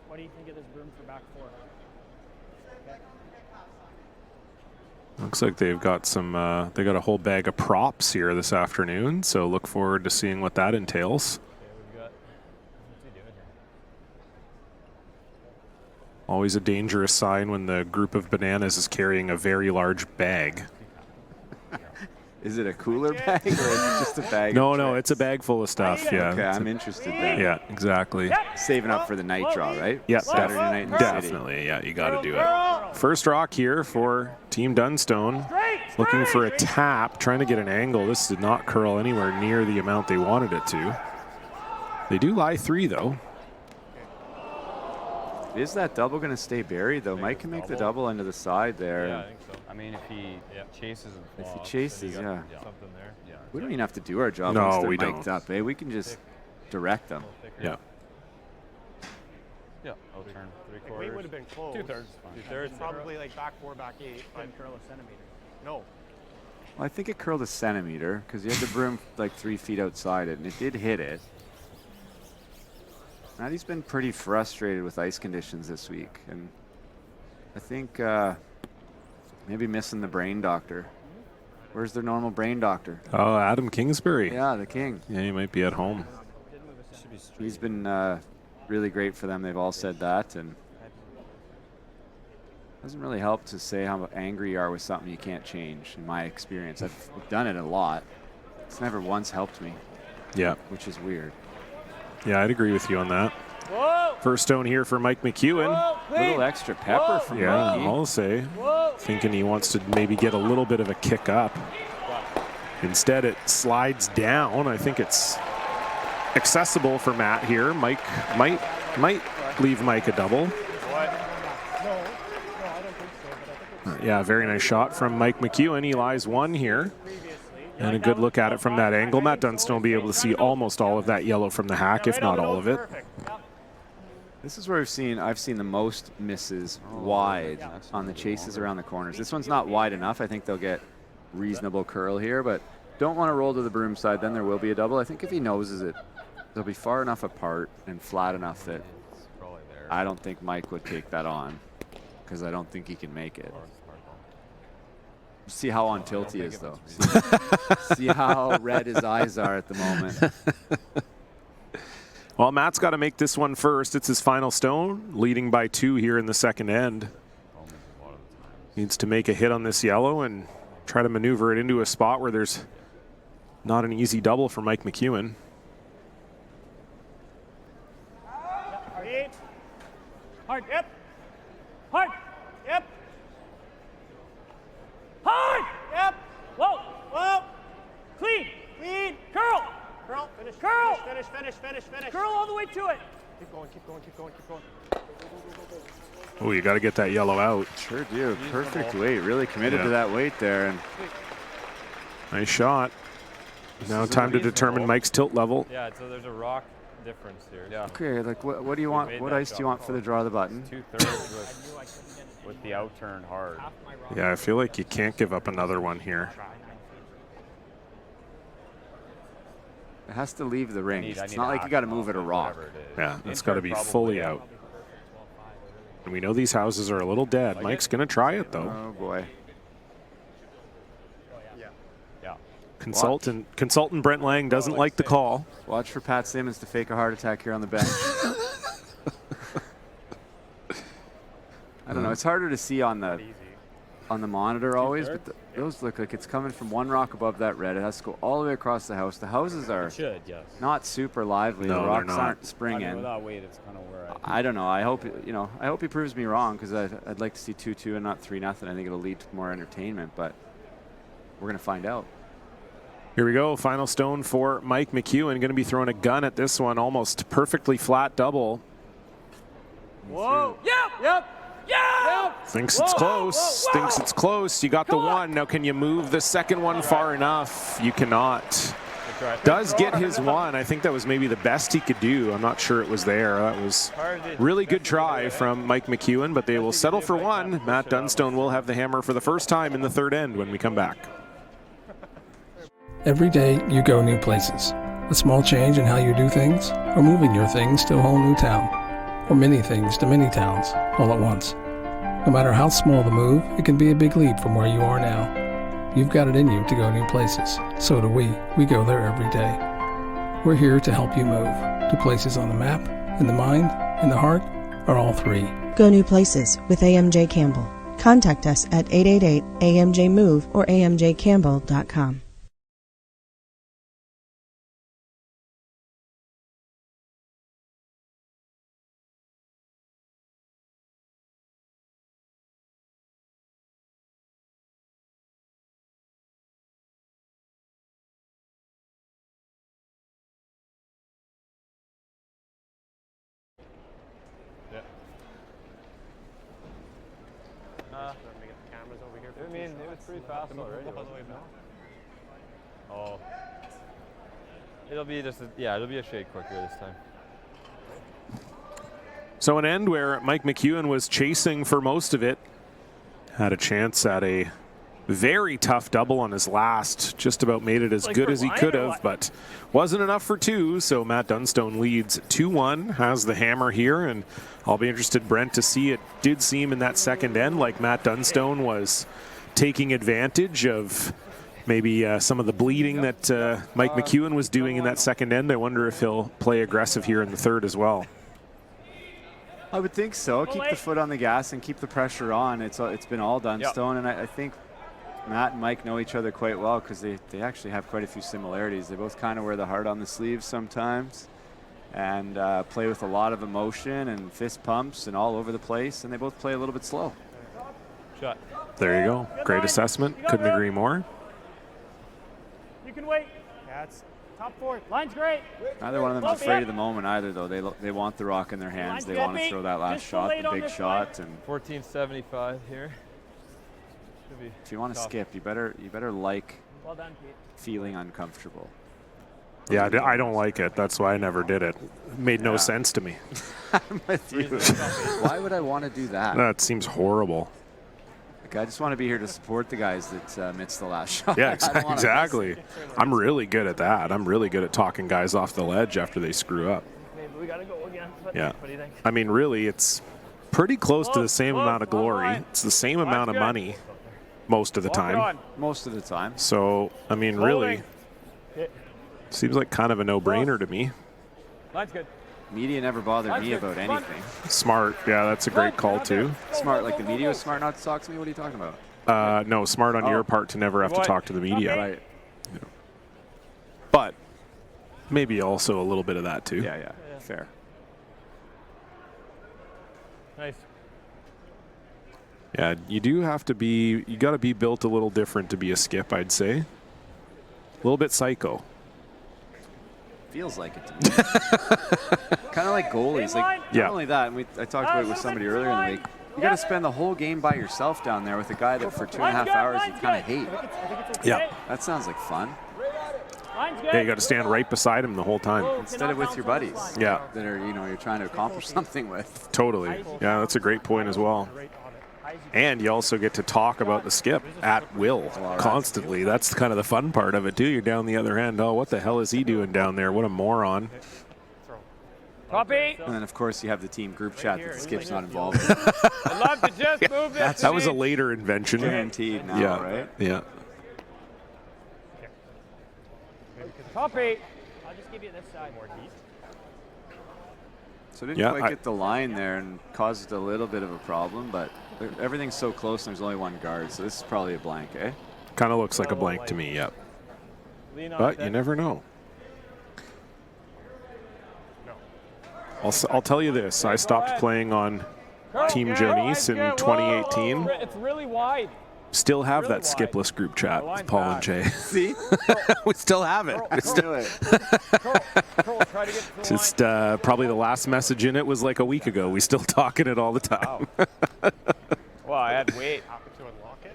What do you think of this broom for back 4? Looks like they've got they got a whole bag of props here this afternoon, so look forward to seeing what that entails. Always a dangerous sign when the group of bananas is carrying a very large bag. Is it a cooler bag or is it just a bag? No, it's a bag full of stuff. Yeah. Okay, I'm interested then. Yeah, exactly. Saving up for the night draw, right? Yeah, Saturday night in the definitely. city. Yeah, you got to do it. First rock here for Team Dunstone. Looking for a tap, trying to get an angle. This did not curl anywhere near the amount they wanted it to. They do lie 3, though. Is that double going to stay buried, though? Mike can make the double into the side there. Yeah, I think so. I mean, if he chases and flops, if he chases, something there. Yeah. We don't even have to do our job No, once they're we mic'd don't. up. We can just direct them. Yeah. Yeah, outturn 3/4. Weight would have been close. 2/3. 2/3. Probably like back 4, back 8. Didn't curl a centimeter. No. Well, I think it curled a centimeter because you had the broom like 3 feet outside it, and it did hit it. Maddie's been pretty frustrated with ice conditions this week, and I think maybe missing the brain doctor. Where's their normal brain doctor? Oh, Adam Kingsbury. Yeah, the king. Yeah, he might be at home. He's been really great for them. They've all said that, and it doesn't really help to say how angry you are with something you can't change, in my experience. I've done it a lot. It's never once helped me. Yeah. Which is weird. Yeah, I'd agree with you on that. First stone here for Mike McEwen. A little extra pepper from Mikey. I'll say. Thinking he wants to maybe get a little bit of a kick up. Instead, it slides down. I think it's accessible for Matt here. Mike might leave Mike a double. Yeah, very nice shot from Mike McEwen. He lies 1 here. And a good look at it from that angle. Matt Dunstone will be able to see almost all of that yellow from the hack, if not all of it. This is where I've seen the most misses wide on the chases around the corners. This one's not wide enough. I think they'll get reasonable curl here, but don't want to roll to the broom side. Then there will be a double. I think if he noses it, they'll be far enough apart and flat enough that I don't think Mike would take that on, because I don't think he can make it. See how on tilt he is, though. See how red his eyes are at the moment. Well, Matt's got to make this one first. It's his final stone, leading by 2 here in the second end. Needs to make a hit on this yellow and try to maneuver it into a spot where there's not an easy double for Mike McEwen. Hard. Yep. Hard. Yep. Hard. Yep. Whoa. Whoa. Clean. Clean. Curl. Curl. Finish. Curl. Finish. Curl all the way to it. Keep going. Oh, you got to get that yellow out. Sure do. Perfect weight. Really committed to that weight there. And nice shot. Now time to determine Mike's tilt level. Yeah, so there's a rock difference here. Yeah. Okay, like what do you want? What ice do you want for the draw of the button? 2/3 with the outturn hard. Yeah, I feel like you can't give up another one here. It has to leave the ring. It's not like you got to move it a rock. Yeah, it's got to be fully out. And we know these houses are a little dead. Mike's going to try it, though. Oh, boy. Consultant Brent Lang doesn't like the call. Watch for Pat Simmons to fake a heart attack here on the bench. I don't know. It's harder to see on the monitor always, but those look like it's coming from one rock above that red. It has to go all the way across the house. The houses are not super lively. No, the rocks they're not. Aren't springing. Without weight, it's kind of where I don't know. I hope he proves me wrong, because I'd like to see 2-2 and not 3-0. I think it'll lead to more entertainment, but we're gonna find out. Here we go. Final stone for Mike McEwen. Going to be throwing a gun at this one. Almost perfectly flat double. Whoa. Yep. Thinks it's close. Thinks it's close. You got the one. Now can you move the second one far enough? You cannot. Does get his one. I think that was maybe the best he could do. I'm not sure it was there. That was really good try from Mike McEwen, but they will settle for one. Matt Dunstone will have the hammer for the first time in the third end when we come back. Every day you go new places. A small change in how you do things, or moving your things to a whole new town, or many things to many towns all at once. No matter how small the move, it can be a big leap from where you are now. You've got it in you to go new places. So do we. We go there every day. We're here to help you move to places on the map, in the mind, in the heart, or all three. Go new places with AMJ Campbell. Contact us at 888-AMJ-MOVE or amjcampbell.com. pretty fast already. Oh. It'll be just it'll be a shade quicker this time. So an end where Mike McEwen was chasing for most of it. Had a chance at a very tough double on his last. Just about made it as good as he could have, but wasn't enough for two. So Matt Dunstone leads 2-1, has the hammer here, and I'll be interested, Brent, to see. It did seem in that second end like Matt Dunstone was taking advantage of maybe some of the bleeding that Mike McEwen was doing in that second end. I wonder if he'll play aggressive here in the third as well. I would think so. Keep the foot on the gas and keep the pressure on. It's been all Dunstone, and I think Matt and Mike know each other quite well because they actually have quite a few similarities. They both kind of wear the heart on the sleeve sometimes and play with a lot of emotion and fist pumps and all over the place, and they both play a little bit slow. Shot. There you go. Great assessment. Couldn't agree more. You can wait. That's top four. Line's great. Neither one of them's afraid of the moment either, though. They want the rock in their hands. They want to throw that last shot, the big shot. And 1475 here. If you want to skip, you better like well done, Pete. Feeling uncomfortable. Yeah, I don't like it. That's why I never did it. It made no sense to me. I'm with you. Why would I want to do that? That seems horrible. Like, I just want to be here to support the guys that missed the last shot. Yeah, exactly. I'm really good at that. I'm really good at talking guys off the ledge after they screw up. Maybe we gotta go again. Yeah. What do you think? I mean, really, it's pretty close to the same amount of glory. It's the same amount of money most of the time. Most of the time. So, I mean, really, seems like kind of a no-brainer to me. Line's good. Media never bothered me about anything. Smart. Yeah, that's a great call, too. Smart. Like the media was smart not to talk to me? What are you talking about? No, smart on your part to never have to talk to the media. Right. Yeah. But maybe also a little bit of that, too. Yeah. Fair. Nice. Yeah, you do have to be, you got to be built a little different to be a skip, I'd say. A little bit psycho. Feels like it to me. Kind of like goalies. Like, not only that, and I talked about it with somebody earlier in the week, you got to spend the whole game by yourself down there with a guy that for 2.5 hours you kind of hate. Yeah. That sounds like fun. Yeah, you got to stand right beside him the whole time. Instead of with your buddies. Yeah. That are, you're trying to accomplish something with. Totally. Yeah, that's a great point as well. And you also get to talk about the skip at will constantly. That's kind of the fun part of it, too. You're down the other end. Oh, what the hell is he doing down there? What a moron. Copy. And then, of course, you have the team group chat that the skip's not involved in. I'd love to just move this. That was a later invention. Guaranteed now, right? Yeah. Copy. I'll just give you this side. More heat. So didn't quite get the line there and caused a little bit of a problem, but everything's so close and there's only one guard, so this is probably a blank, eh? Kind of looks like a blank to me, yep. But you never know. I'll tell you this. I stopped playing on Team Jonice in 2018. It's really wide. Still have that skipless group chat with Paul and Jay. See? We still have it. Just probably the last message in it was like a week ago. We still talking it all the time. Well, I had weight.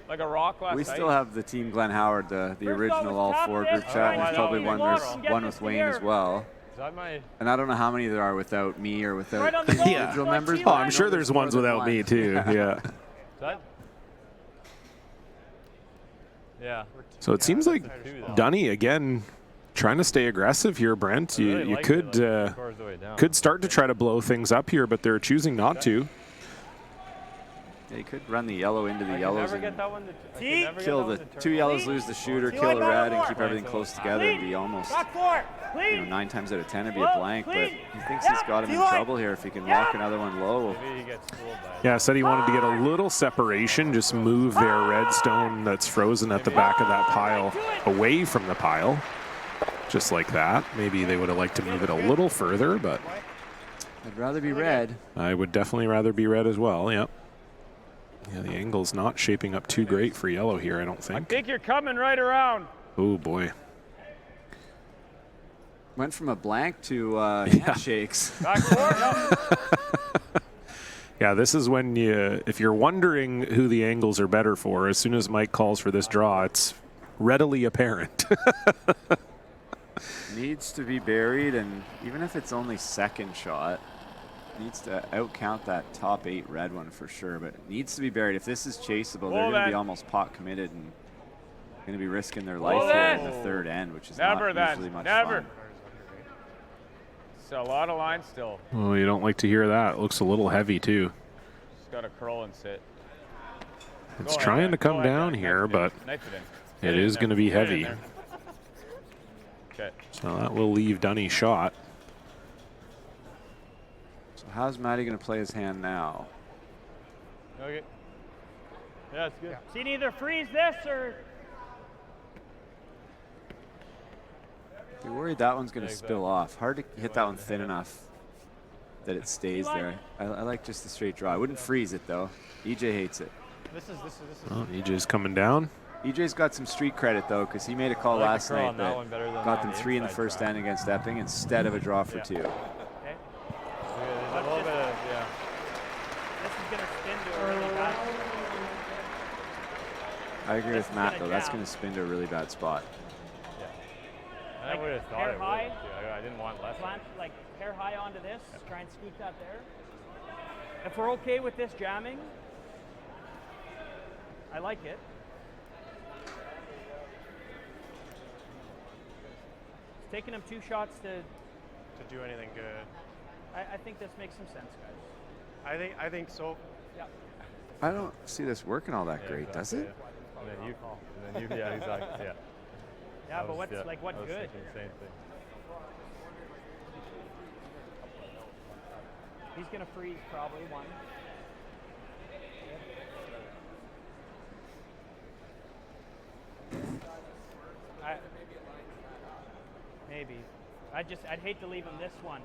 Like a rock last night. We still have the Team Glenn Howard, the original all-four group chat. There's probably one with Wayne as well. And I don't know how many there are without me or without individual members. Oh, I'm sure there's ones without me, too. Yeah. Yeah. So it seems like Dunny, again, trying to stay aggressive here, Brent. You could start to try to blow things up here, but they're choosing not to. Yeah, you could run the yellow into the yellows and kill the two yellows, lose the shooter, kill the red, and keep everything close together and be almost, 9 times out of 10 it'd be a blank. But he thinks he's got him in trouble here if he can lock another one low. Yeah, said he wanted to get a little separation, just move their redstone that's frozen at the back of that pile away from the pile, just like that. Maybe they would have liked to move it a little further, but I'd rather be red. I would definitely rather be red as well. Yep. Yeah, the angle's not shaping up too great for yellow here, I don't think. I think you're coming right around. Oh, boy. Went from a blank to handshakes. Yeah, Yeah, this is when if you're wondering who the angles are better for, as soon as Mike calls for this draw, it's readily apparent. Needs to be buried, and even if it's only second shot, needs to outcount that top 8 red one for sure, but it needs to be buried. If this is chaseable, they're going to be almost pot committed and going to be risking their life here in the third end, which is not usually much fun. It's a lot of line still. Well, you don't like to hear that. It looks a little heavy, too. Just got to curl and sit. It's trying to come down here, but it is going to be heavy. Okay. So that will leave Dunny shot. So how's Matty going to play his hand now? Okay. Yeah, it's good. So you can either freeze this or... You're worried that one's going to spill off. Hard to hit that one thin enough that it stays there. I like just the straight draw. I wouldn't freeze it, though. EJ hates it. This is. Oh, EJ's coming down. EJ's got some street credit, though, because he made a call last night that got them 3 in the first end against Epping instead of a draw for 2. Okay. There's a little bit of, yeah. This is going to spin to a really bad. I agree with Matt, though. That's going to spin to a really bad spot. I would have thought it would. High, I didn't want less. Like hair high onto this, try and scoop that there. If we're okay with this jamming, I like it. It's taking him 2 shots to do anything good. I think this makes some sense, guys. I think so. Yeah. I don't see this working all that great, does it? Yeah. And then you call. And then you, yeah, exactly. Yeah. Yeah, but what's like what good? Same thing. He's gonna freeze probably one. Maybe. I'd hate to leave him this one.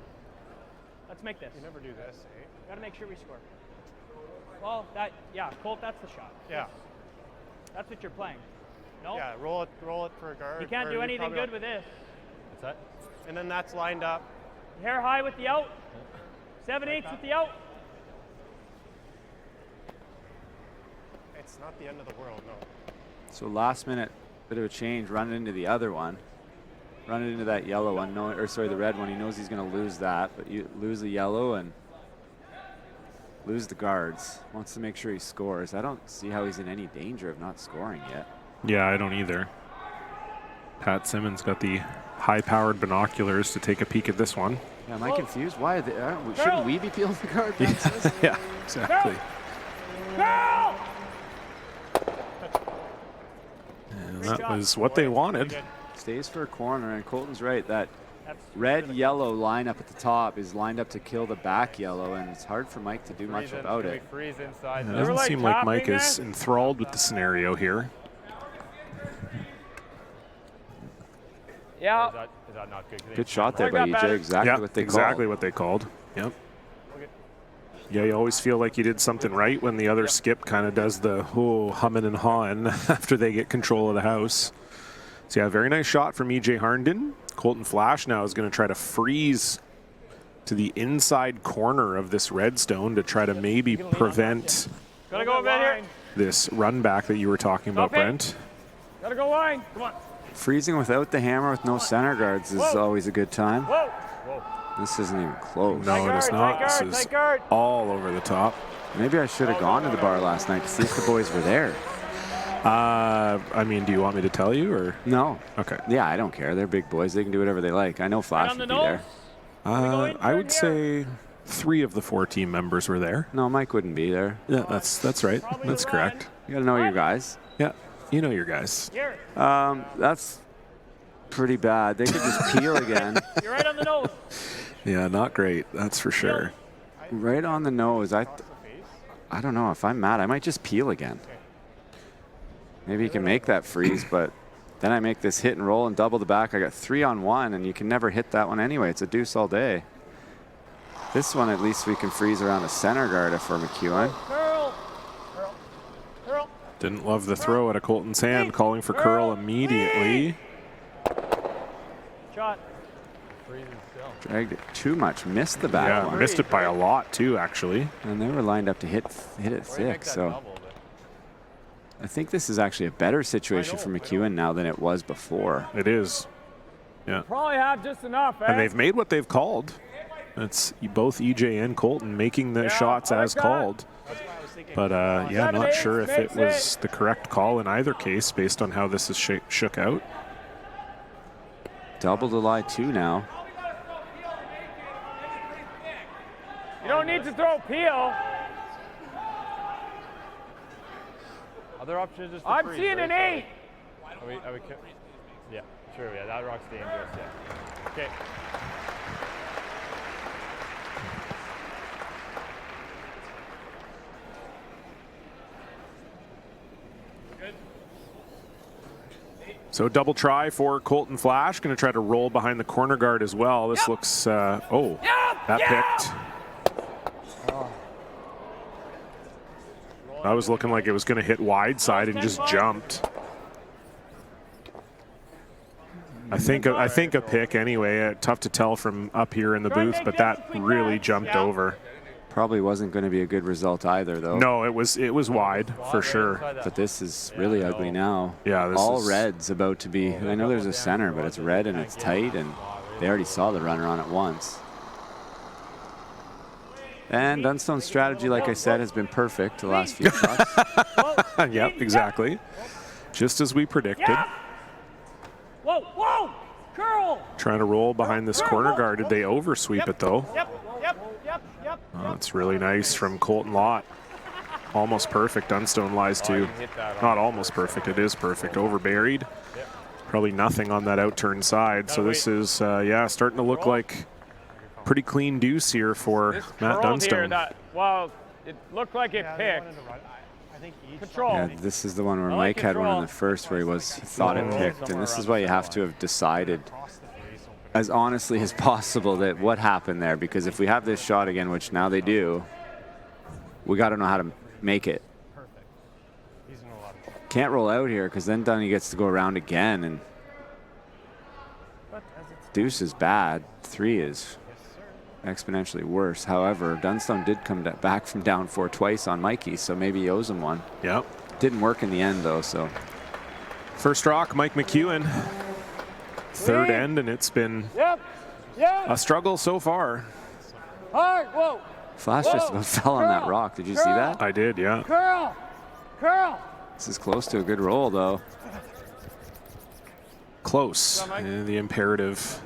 Let's make this. You never do this, eh? Gotta make sure we score. Well, Colt, that's the shot. Yeah. That's what you're playing. No? Yeah, roll it for a guard. You can't do anything good with this. What's that? And then that's lined up. Hair high with the out. 7/8 with the out. It's not the end of the world, no. So last minute, bit of a change, run it into the other one. Run it into that yellow one, the red one. He knows he's going to lose that, but you lose the yellow and lose the guards. Wants to make sure he scores. I don't see how he's in any danger of not scoring yet. Yeah, I don't either. Pat Simmons got the high-powered binoculars to take a peek at this one. Yeah, am I confused? Why are they, shouldn't we be peeling the guard? Yeah, exactly. And that was what they wanted. Stays for a corner, and Colton's right. That red-yellow lineup at the top is lined up to kill the back yellow, and it's hard for Mike to do much about it. It doesn't seem like Mike is enthralled with the scenario here. Yeah. Is that not good? Good shot there by EJ. Exactly what they called. Yep. Yeah, you always feel like you did something right when the other skip kind of does the humming and hawing after they get control of the house. So yeah, very nice shot from EJ Harnden. Colton Flash now is going to try to freeze to the inside corner of this redstone to try to maybe prevent this run back that you were talking about, Brent. Gotta go line. Come on. Freezing without the hammer with no center guards is always a good time. This isn't even close. No, it is not. This is all over the top. Maybe I should have gone to the bar last night to see if the boys were there. I mean, do you want me to tell you or? No. Okay. Yeah, I don't care. They're big boys. They can do whatever they like. I know Flash would be there. I would say 3 of the 4 team members were there. No, Mike wouldn't be there. Yeah, that's right. That's correct. You got to know your guys. Yeah, you know your guys. That's pretty bad. They could just peel again. You're right on the nose. Yeah, not great. That's for sure. Right on the nose. I don't know. If I'm mad, I might just peel again. Maybe you can make that freeze, but then I make this hit and roll and double the back. I got 3 on 1, and you can never hit that one anyway. It's a deuce all day. This one, at least we can freeze around a center guard if we're McEwen. Didn't love the throw at a Colton's hand, calling for curl immediately. Shot. Dragged it too much. Missed the back one. Yeah, missed it by a lot too, actually. And they were lined up to hit it thick. So I think this is actually a better situation for McEwen now than it was before. It is. Yeah. Probably have just enough, And they've made what they've called. It's both EJ and Colton making the shots as called. But yeah, not sure if it was the correct call in either case based on how this is shook out. Double the lie 2 now. You don't need to throw peel. Other option is just I'm seeing an 8. Yeah, sure. Yeah, that rock's dangerous. Yeah. Okay. So double try for Colton Flash. Going to try to roll behind the corner guard as well. This looks, that picked. That was looking like it was going to hit wide side and just jumped. I think a pick anyway. Tough to tell from up here in the booth, but that really jumped over. Probably wasn't going to be a good result either, though. No, it was wide for sure. But this is really ugly now. Yeah, this all is red's about to be. I know there's a center, but it's red and it's tight, and they already saw the runner on it once. And Dunstone's strategy, like I said, has been perfect the last few shots. Yep, exactly. Just as we predicted. Whoa, whoa, curl. Trying to roll behind this corner guard. Did they oversweep it though? Yep. Oh, it's really nice from Colton Lott. Almost perfect. Dunstone lies too. Not almost perfect. It is perfect. Overburied. Probably nothing on that outturn side. So this is, starting to look like pretty clean deuce here for Matt Dunstone. Well, it looked like it picked. Control. Yeah, this is the one where Mike had one in the first where he thought it picked, and this is why you have to have decided as honestly as possible that what happened there, because if we have this shot again, which now they do, we got to know how to make it. Can't roll out here because then Dunny gets to go around again, and deuce is bad. 3 is exponentially worse. However, Dunstone did come back from down 4 twice on Mikey, so maybe he owes him one. Yep. Didn't work in the end though, so. First rock, Mike McEwen. Third end, and it's been a struggle so far. Whoa. Flash just about fell on that rock. Did you see that? I did, yeah. Curl. This is close to a good roll, though. Close. The imperative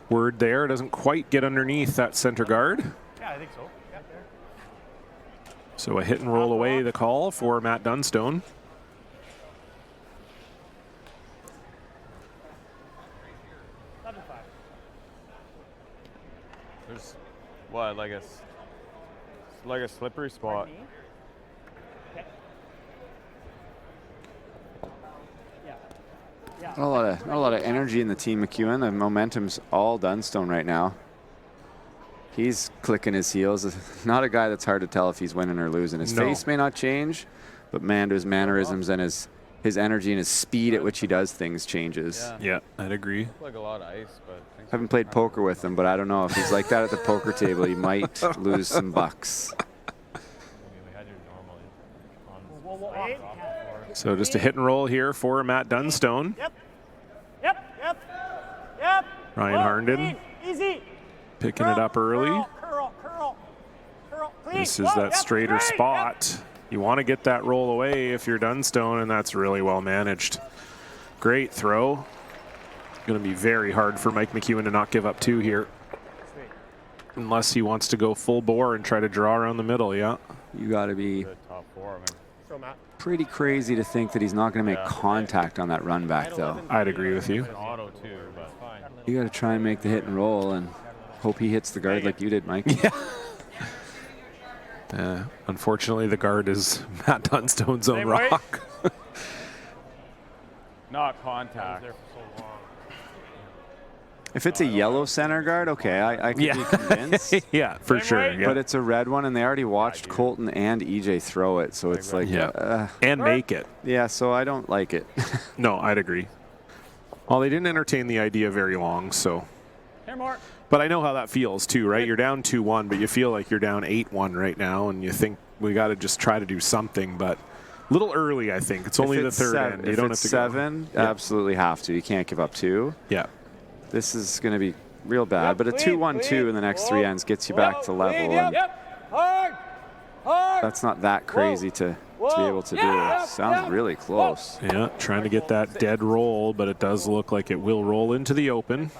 word there. Doesn't quite get underneath that center guard. Yeah, I think so. So a hit and roll away the call for Matt Dunstone. There's what, like a slippery spot. Not a lot of energy in the team, McEwen. The momentum's all Dunstone right now. He's clicking his heels. Not a guy that's hard to tell if he's winning or losing. His face may not change, but man, his mannerisms and his energy and his speed at which he does things changes. Yeah, I'd agree. Like a lot of ice, but I haven't played poker with him, but I don't know if he's like that at the poker table. He might lose some bucks. So just a hit and roll here for Matt Dunstone. Yep. Ryan Harnden Easy. picking it up early. Curl. This is that straighter spot. You want to get that roll away if you're Dunstone, and that's really well managed. Great throw. Going to be very hard for Mike McEwen to not give up 2 here. Unless he wants to go full bore and try to draw around the middle, yeah. You got to be pretty crazy to think that he's not going to make contact on that run back, though. I'd agree with you. You got to try and make the hit and roll and hope he hits the guard like you did, Mike. Yeah. Unfortunately, the guard is Matt Dunstone's own rock. Not contact. If it's a yellow center guard, okay, I can be convinced. Yeah, for sure. Yeah. But it's a red one, and they already watched Colton and EJ throw it, so it's like... and make it. Yeah, so I don't like it. No, I'd agree. Well, they didn't entertain the idea very long, so... But I know how that feels too, right? You're down 2-1, but you feel like you're down 8-1 right now, and you think we got to just try to do something. But a little early, I think. It's only the third end. You don't have to 7, go. Absolutely have to. You can't give up 2. Yeah. This is going to be real bad. But a 2-1-2 in the next 3 ends gets you back to level. And that's not that crazy to be able to do. Sounds really close. Yeah, trying to get that dead roll, but it does look like it will roll into the open.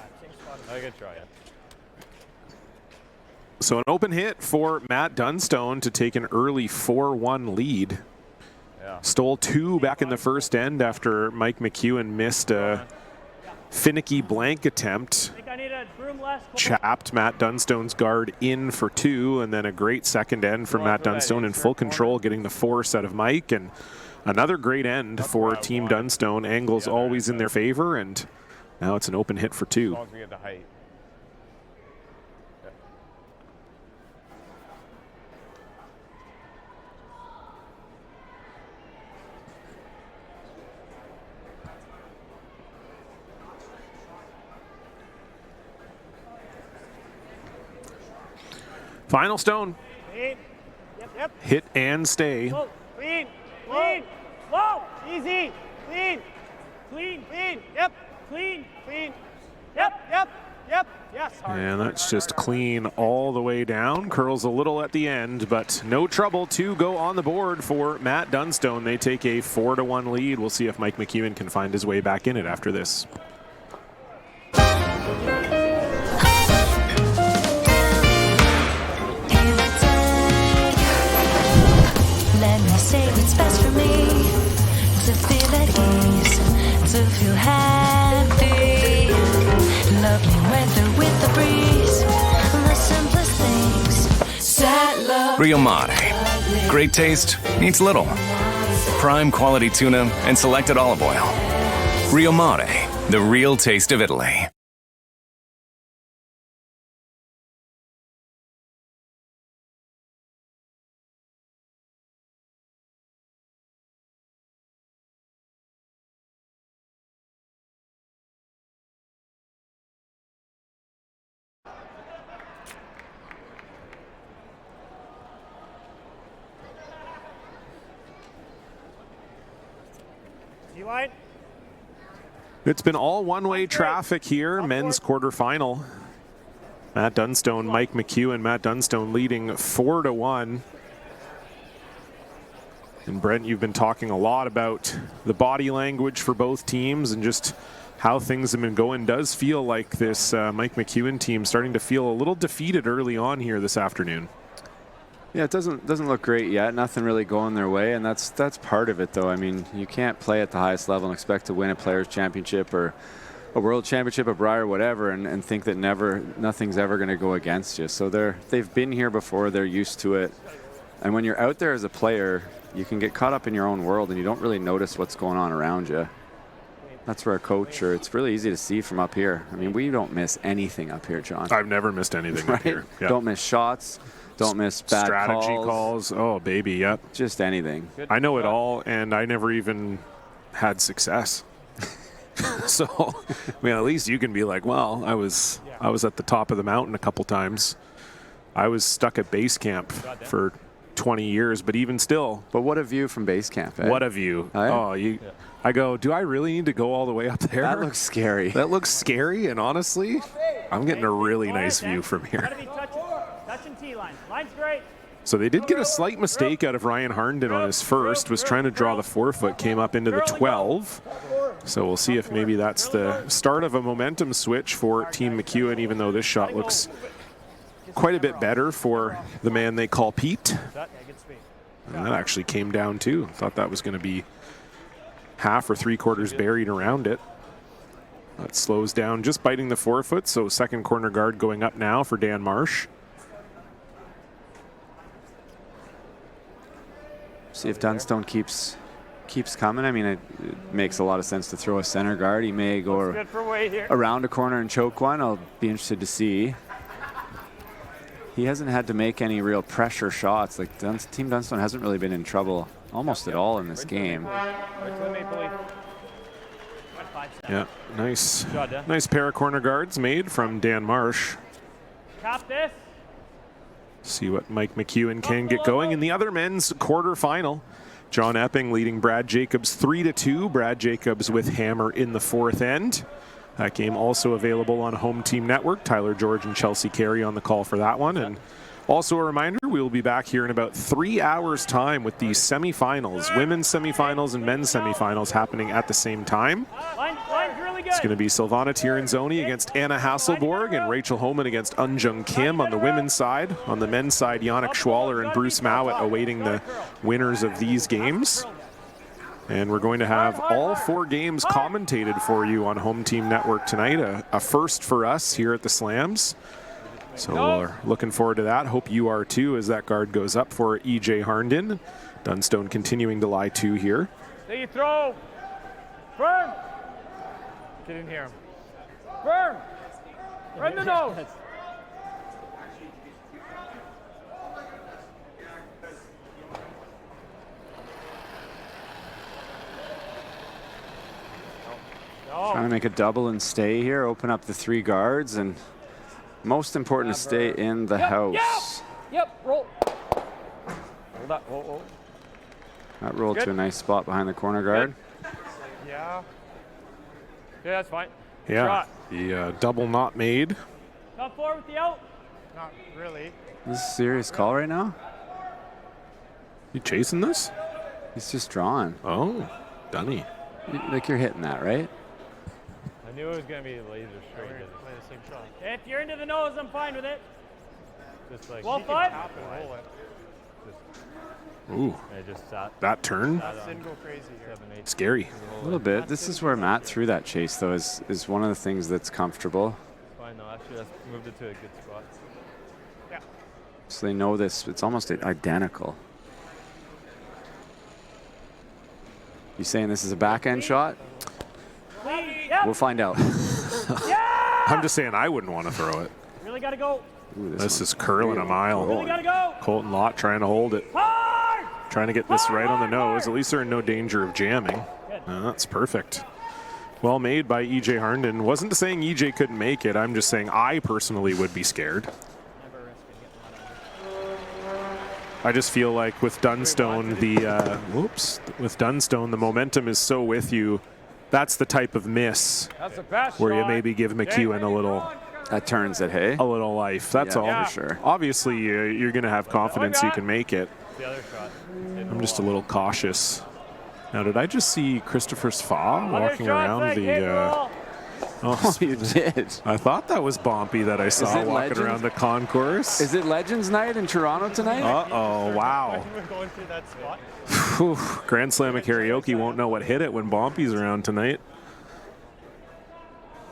So an open hit for Matt Dunstone to take an early 4-1 lead. Stole 2 back in the first end after Mike McEwen missed a finicky blank attempt. Chapped Matt Dunstone's guard in for 2, and then a great second end from Matt Dunstone in full control, getting the 4 set of Mike, and another great end for Team Dunstone. Angles always in their favor, and now it's an open hit for 2. Final stone. Hit and stay. Whoa, clean, clean, whoa, easy, clean, clean, clean, yep, clean, clean, yep, yep, yep, yes. And that's just clean all the way down. Curls a little at the end, but no trouble to go on the board for Matt Dunstone. They take a 4-1 lead. We'll see if Mike McEwen can find his way back in it after this. Let me say what's best for me, to feel at ease, to feel happy. Lovely weather with the breeze, the simplest things. Sad love. Rio Mare. Great taste needs little. Prime quality tuna and selected olive oil. Rio Mare, the real taste of Italy. It's been all one-way traffic here, men's quarterfinal. Matt Dunstone, Mike McEwen. Matt Dunstone leading 4-1. And Brent, you've been talking a lot about the body language for both teams and just how things have been going. Does feel like this Mike McEwen team starting to feel a little defeated early on here this afternoon. Yeah, it doesn't look great yet. Nothing really going their way, and that's part of it, though. I mean, you can't play at the highest level and expect to win a Players' Championship or a World Championship, a Brier, whatever, and think that nothing's ever going to go against you. So they've been here before. They're used to it. And when you're out there as a player, you can get caught up in your own world, and you don't really notice what's going on around you. That's where a coach, or it's really easy to see from up here. I mean, we don't miss anything up here, John. I've never missed anything right? up here. Yeah. Don't miss shots. Don't miss bad strategy calls. Oh, baby, yep. Just anything. I know it all, and I never even had success. So, I mean, at least you can be like, well, I was at the top of the mountain a couple times. I was stuck at base camp for 20 years, but even still. But what a view from base camp, eh? What a view. I go, do I really need to go all the way up there? That looks scary. That looks scary, and honestly, I'm getting a really nice view from here. Touching T-line. Line's great. So they did get a slight mistake out of Ryan Harnden on his first, was trying to draw the 4-foot, came up into the 12. So we'll see if maybe that's the start of a momentum switch for Team McEwen, even though this shot looks quite a bit better for the man they call Pete. And that actually came down too. Thought that was going to be half or 3/4 buried around it. That slows down, just biting the 4-foot, so second corner guard going up now for Dan Marsh. See if Dunstone keeps coming. I mean, it makes a lot of sense to throw a center guard. He may go around a corner and choke one. I'll be interested to see. He hasn't had to make any real pressure shots. Like Team Dunstone hasn't really been in trouble almost at all in this game. Yeah, nice. Good job, Dan. Nice pair of corner guards made from Dan Marsh. Cap this. See what Mike McEwen can get going in the other men's quarterfinal. John Epping leading Brad Jacobs 3-2. Brad Jacobs with hammer in the fourth end. That game also available on Home Team Network. Tyler George and Chelsea Carey on the call for that one. And also a reminder, we will be back here in about 3 hours' time with the semifinals, women's semifinals and men's semifinals happening at the same time. Line's really good. It's going to be Silvana Tiranzoni against Anna Hasselborg and Rachel Homan against Unjung Kim on the women's side. On the men's side, Yannick Schwaller and Bruce Mowat awaiting the winners of these games. And we're going to have all 4 games commentated for you on Home Team Network tonight, a first for us here at the Slams. So we're looking forward to that. Hope you are too as that guard goes up for E.J. Harnden. Dunstone continuing to lie 2 here. There you throw. Firm. Didn't hear him. Firm. Right in the nose. Trying to make a double and stay here, open up the 3 guards, and most important to stay in the house. Yep, roll. Hold up, hold. That rolled to a nice spot behind the corner guard. Yeah. Yeah, that's fine. Yeah, Shot. the double not made. Come forward with the out. Not really. This is a serious call right now. You chasing this? He's just drawing. Oh, Dunny. Like you're hitting that, right? I knew it was going to be laser straight. Play the same shot. If you're into the nose, I'm fine with it. Just like 12-5. Ooh, that turn. Didn't go crazy here. Scary. A little bit. This is where Matt threw that chase, though, is one of the things that's comfortable. Fine, no, actually, that's moved it to a good spot. Yeah. So they know this. It's almost identical. You saying this is a back-end shot? We'll find out. I'm just saying I wouldn't want to throw it. Really got to go. Ooh, this is curling a mile. Really got to go. Colton Lott trying to hold it. Hard! Trying to get this right on the nose. At least they're in no danger of jamming. That's perfect. Well made by E.J. Harnden. Wasn't saying E.J. couldn't make it. I'm just saying I personally would be scared. I just feel like with Dunstone, with Dunstone, the momentum is so with you. That's the type of miss where you maybe give McEwen a little. That turns it, hey? A little life. That's all. For sure. Obviously, you're going to have confidence you can make it. I'm just a little cautious. Now, did I just see Christopher Spa walking around the... Oh, you did. I thought that was Bompy that I saw walking around the concourse. Is it Legends Night in Toronto tonight? Uh-oh, wow. Going through that spot. Whew. Grand Slam of Karaoke won't know what hit it when Bompy's around tonight.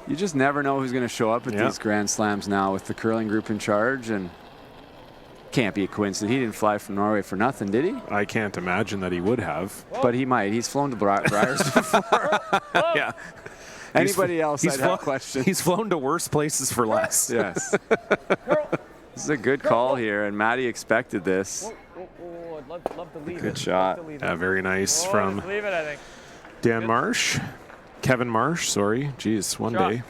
You just never know who's going to show up at these Grand Slams now with the curling group in charge, and can't be a coincidence. He didn't fly from Norway for nothing, did he? I can't imagine that he would have. But he might. He's flown to Briars before. Yeah. Anybody else, I'd have questions. He's flown to worse places for less. Yes. This is a good call here, and Matty expected this. I'd love to leave Good shot. Yeah, very nice from leave it, I think. Dan Marsh. Kevin Marsh, sorry. Jeez, one day.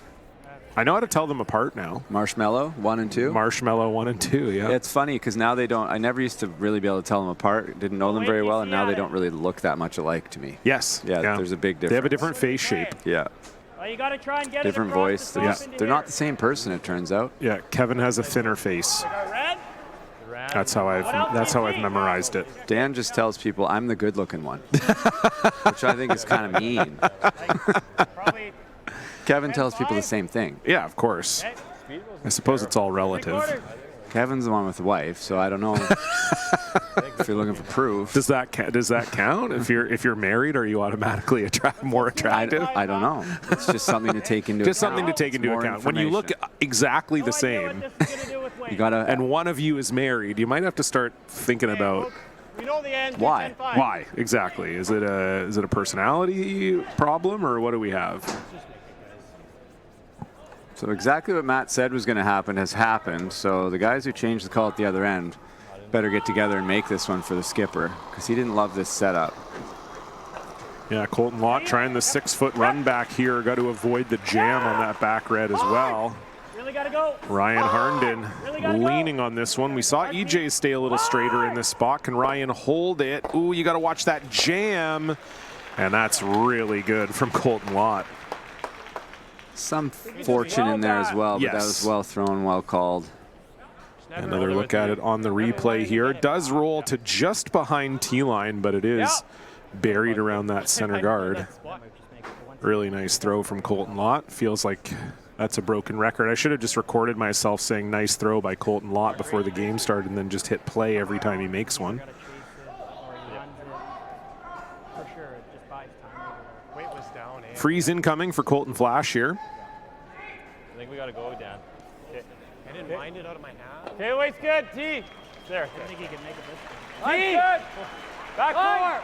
I know how to tell them apart now. Marshmallow, 1 and 2? Marshmallow, 1 and 2, yeah. It's funny because now they don't, I never used to really be able to tell them apart. Didn't know them very well, and now they don't really look that much alike to me. Yes. Yeah, there's a big difference. They have a different face shape. Yeah. Well, you got to try and get different voice. They're not the same person, it turns out. Yeah, Kevin has a thinner face. That's how I've memorized it. Dan just tells people I'm the good-looking one, which I think is kind of mean. Kevin tells people the same thing. Yeah, of course. I suppose it's all relative. Kevin's the one with the wife, so I don't know if you're looking for proof. Does that count? If you're married, are you automatically more attractive? I don't know. It's just something to take into account. Just something to take into account. When you look exactly the same, you gotta. And one of you is married, you might have to start thinking about. We know the end. Why? Why exactly? Is it a personality problem, or what do we have? So exactly what Matt said was going to happen has happened. So the guys who changed the call at the other end better get together and make this one for the skipper because he didn't love this setup. Yeah, Colton Lott trying the 6-foot run back here. Got to avoid the jam on that back red as well. Really gotta go. Ryan Harnden leaning on this one. We saw EJ stay a little straighter in this spot. Can Ryan hold it? Ooh, you got to watch that jam. And that's really good from Colton Lott. Some fortune in there as well, but that was well thrown, well called. Another look at it on the replay here. It does roll to just behind T-line, but it is buried around that center guard. Really nice throw from Colton Lott. Feels like that's a broken record. I should have just recorded myself saying nice throw by Colton Lott before the game started and then just hit play every time he makes one. Freeze incoming for Colton Flash here. I think we got to go, Dan. Okay. I didn't mind it out of my hand. Okay, wait's good. T. There. I think he can make it this time. T. Good. Back four.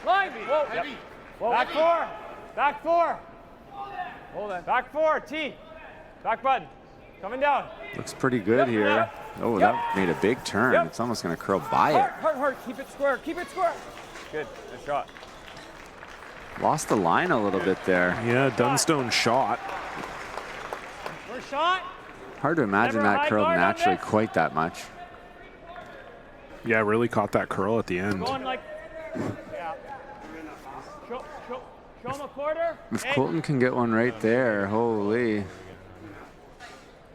Line. Whoa. Heavy. Whoa. Back four. Back four. Hold on. Back four. T. Back button. Coming down. Looks pretty good here. Oh, that made a big turn. It's almost going to curl by it. Hard. Keep it square. Keep it square. Good. Good shot. Lost the line a little bit there. Yeah, Dunstone shot. First shot. Hard to imagine that curled naturally quite that much. Yeah, really caught that curl at the end. Going like, yeah. Show him a quarter. If Colton can get one right there, holy.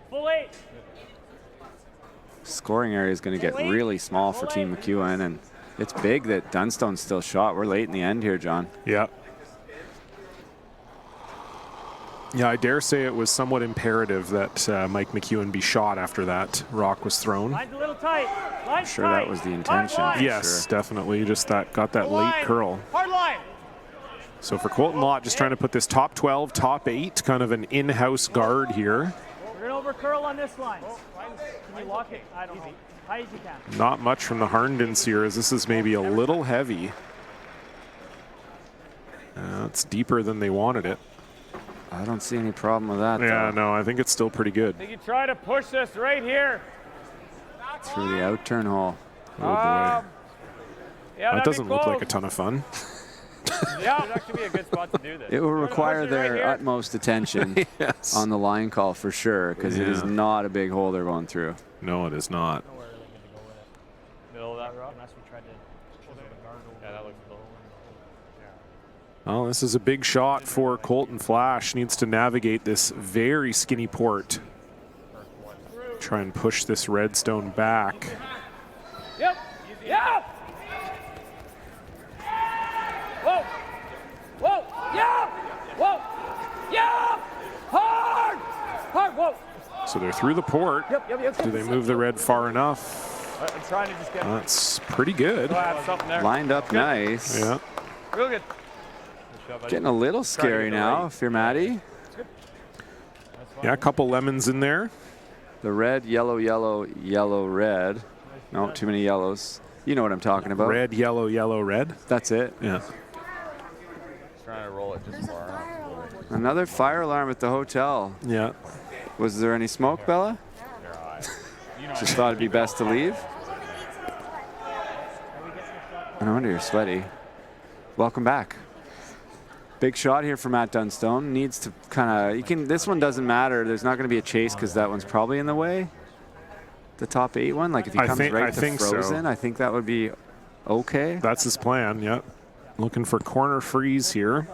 Full 8. Scoring area is going to get really small for Team McEwen, and it's big that Dunstone's still shot. We're late in the end here, John. Yeah. Yeah, I dare say it was somewhat imperative that Mike McEwen be shot after that rock was thrown. Line's a little tight. I'm sure that was the intention. Yes, definitely. Just got that late curl. Hard line. So for Colton Lott, just trying to put this top 12, top 8, kind of an in-house guard here. We're going to over curl on this line. Can you lock it? I don't know. High as you can. Not much from the Harndens here, as this is maybe a little heavy. It's deeper than they wanted it. I don't see any problem with that. Yeah, though. no, I think it's still pretty good. I think you try to push this right here. Through the out-turn hole. Oh, boy. Yeah, that doesn't look like a ton of fun. Yeah, it would actually be a good spot to do this. It will require their utmost attention on the line call for sure, because it is not a big hole they're going through. No, it is not. Middle of that rock. Unless we tried to yeah, that looks low. Well, this is a big shot for Colton Flash. Needs to navigate this very skinny port. Try and push this redstone back. Yep. Yeah. Whoa. Whoa. Yeah. Whoa. Yeah. Hard. Hard. Whoa. So they're through the port. Yep. Do they move the red far enough? I'm trying to just get. That's pretty good. Lined up nice. Yeah. Real good. Getting a little scary now if you're Maddie. Yeah, a couple lemons in there. The red, yellow, yellow, yellow, red. No, too many yellows. You know what I'm talking about. Red, yellow, yellow, red. That's it. Yeah. Trying to roll it just far. Another fire alarm at the hotel. Yeah. Was there any smoke, Bella? Just thought it'd be best to leave. No wonder you're sweaty. Welcome back. Big shot here for Matt Dunstone. Needs to kind of, this one doesn't matter. There's not going to be a chase because that one's probably in the way. The top 8 one, like if he comes right to Frozen, I think that would be okay. That's his plan, yep. Looking for corner freeze here.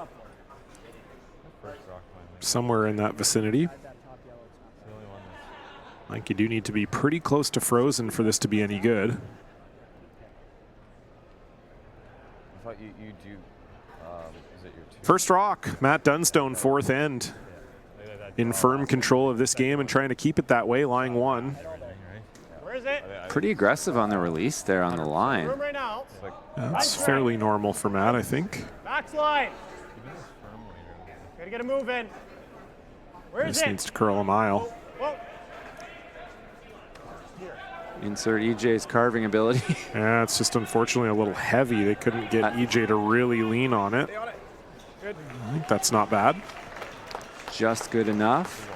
Somewhere in that vicinity. I think you do need to be pretty close to Frozen for this to be any good. I thought you do, is it your 2? First rock, Matt Dunstone, 4th end. In firm control of this game and trying to keep it that way, lying 1. Where is it? Pretty aggressive on the release there on the line. Room right now. That's fairly normal for Matt, I think. Backslide. Gotta get a move in. Where is it? Just needs to curl a mile. Whoa. Insert EJ's carving ability. Yeah, it's just unfortunately a little heavy. They couldn't get EJ to really lean on it. Good. I think that's not bad. Just good enough.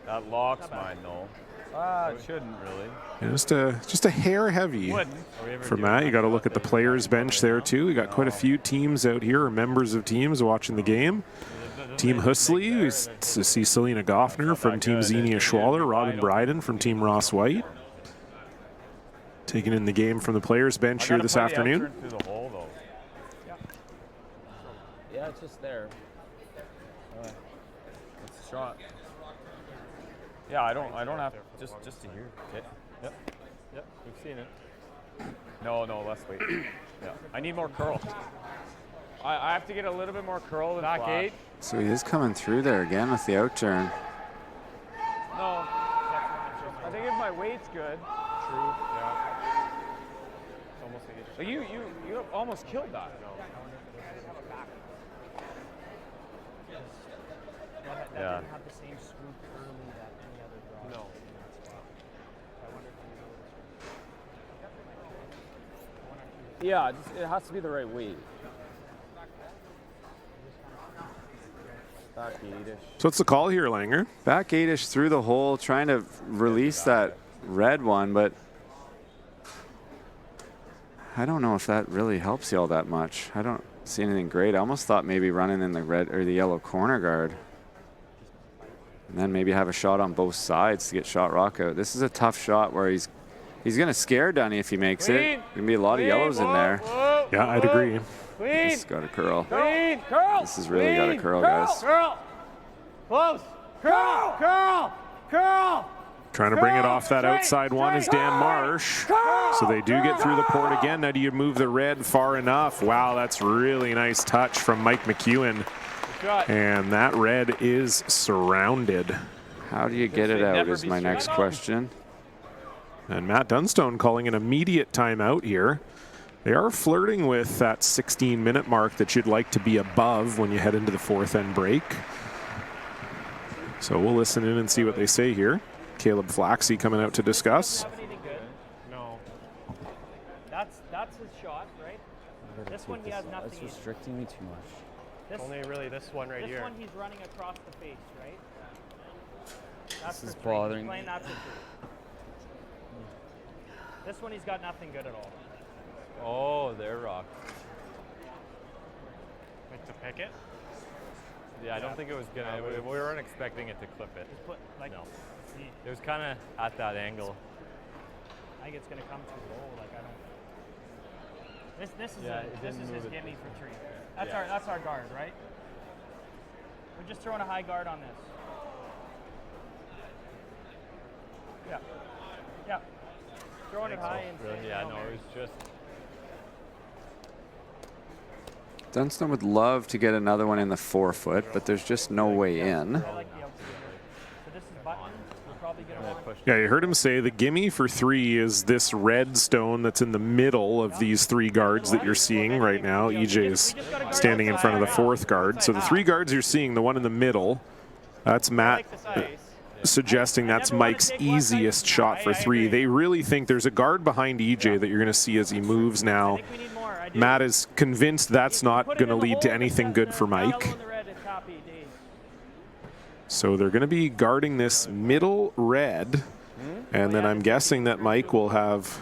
That locks mine, though. It shouldn't really. Yeah, just a hair heavy for Matt. You got to look at the players' bench there too. We got quite a few teams out here, or members of teams watching the game. Team Husley, we see Selena Goffner from Team Xenia Schwaller, Robin Bryden from Team Ross White. Taking in the game from the players' bench here this afternoon. Through the hole, though. Yeah, it's just there. It's a shot. Yeah, I don't have just to here. Okay. Yep. We've seen it. No, less weight. Yeah. I need more curl. I have to get a little bit more curl than back flash. 8. So he is coming through there again with the out turn. No. I think if my weight's good. True. Yeah. It's almost like you almost killed that. Yeah. Didn't have the same swoop early that any other draw. No. Yeah, it has to be the right weight. Back 8-ish. So what's the call here, Langer? Back 8-ish through the hole, trying to release that red one, but I don't know if that really helps you all that much. I don't see anything great. I almost thought maybe running in the red or the yellow corner guard. And then maybe have a shot on both sides to get shot rock out. This is a tough shot where he's going to scare Dunny if he makes it. There's going to be a lot of yellows in there. Yeah, I'd agree. This has got to curl. Curl. This has really got to curl, guys. Curl. Close. Curl. Trying to bring it off that outside one is Dan Marsh. So they do get through the port again. Now do you move the red far enough? Wow, that's really nice touch from Mike McEwen. And that red is surrounded. How do you get it out is my next question. And Matt Dunstone calling an immediate timeout here. They are flirting with that 16-minute mark that you'd like to be above when you head into the fourth end break. So we'll listen in and see what they say here. Caleb Flaxey coming out to discuss. No. That's his shot, right? This one he has nothing. That's restricting me too much. Only really this one right here. This one he's running across the face, right? That's this is bothering me. This one he's got nothing good at all. Oh, they're rock. Like to pick it? Yeah, I don't think it was gonna. We weren't expecting it to clip it. No. It was kind of at that angle. I think it's gonna come too low. Like I don't. This is his gimme for tree. That's our guard, right? We're just throwing a high guard on this. Yeah. Throwing it high and really, yeah, no, it was just. Dunstone would love to get another one in the 4-foot, but there's just no way in. Yeah, you heard him say the gimme for 3 is this red stone that's in the middle of these 3 guards that you're seeing right now. EJ is standing in front of the 4th guard. So the 3 guards you're seeing, the one in the middle, that's Matt suggesting that's Mike's easiest shot for 3. They really think there's a guard behind EJ that you're going to see as he moves now. Matt is convinced that's not going to lead to anything good for Mike. So they're going to be guarding this middle red, and then I'm guessing that Mike will have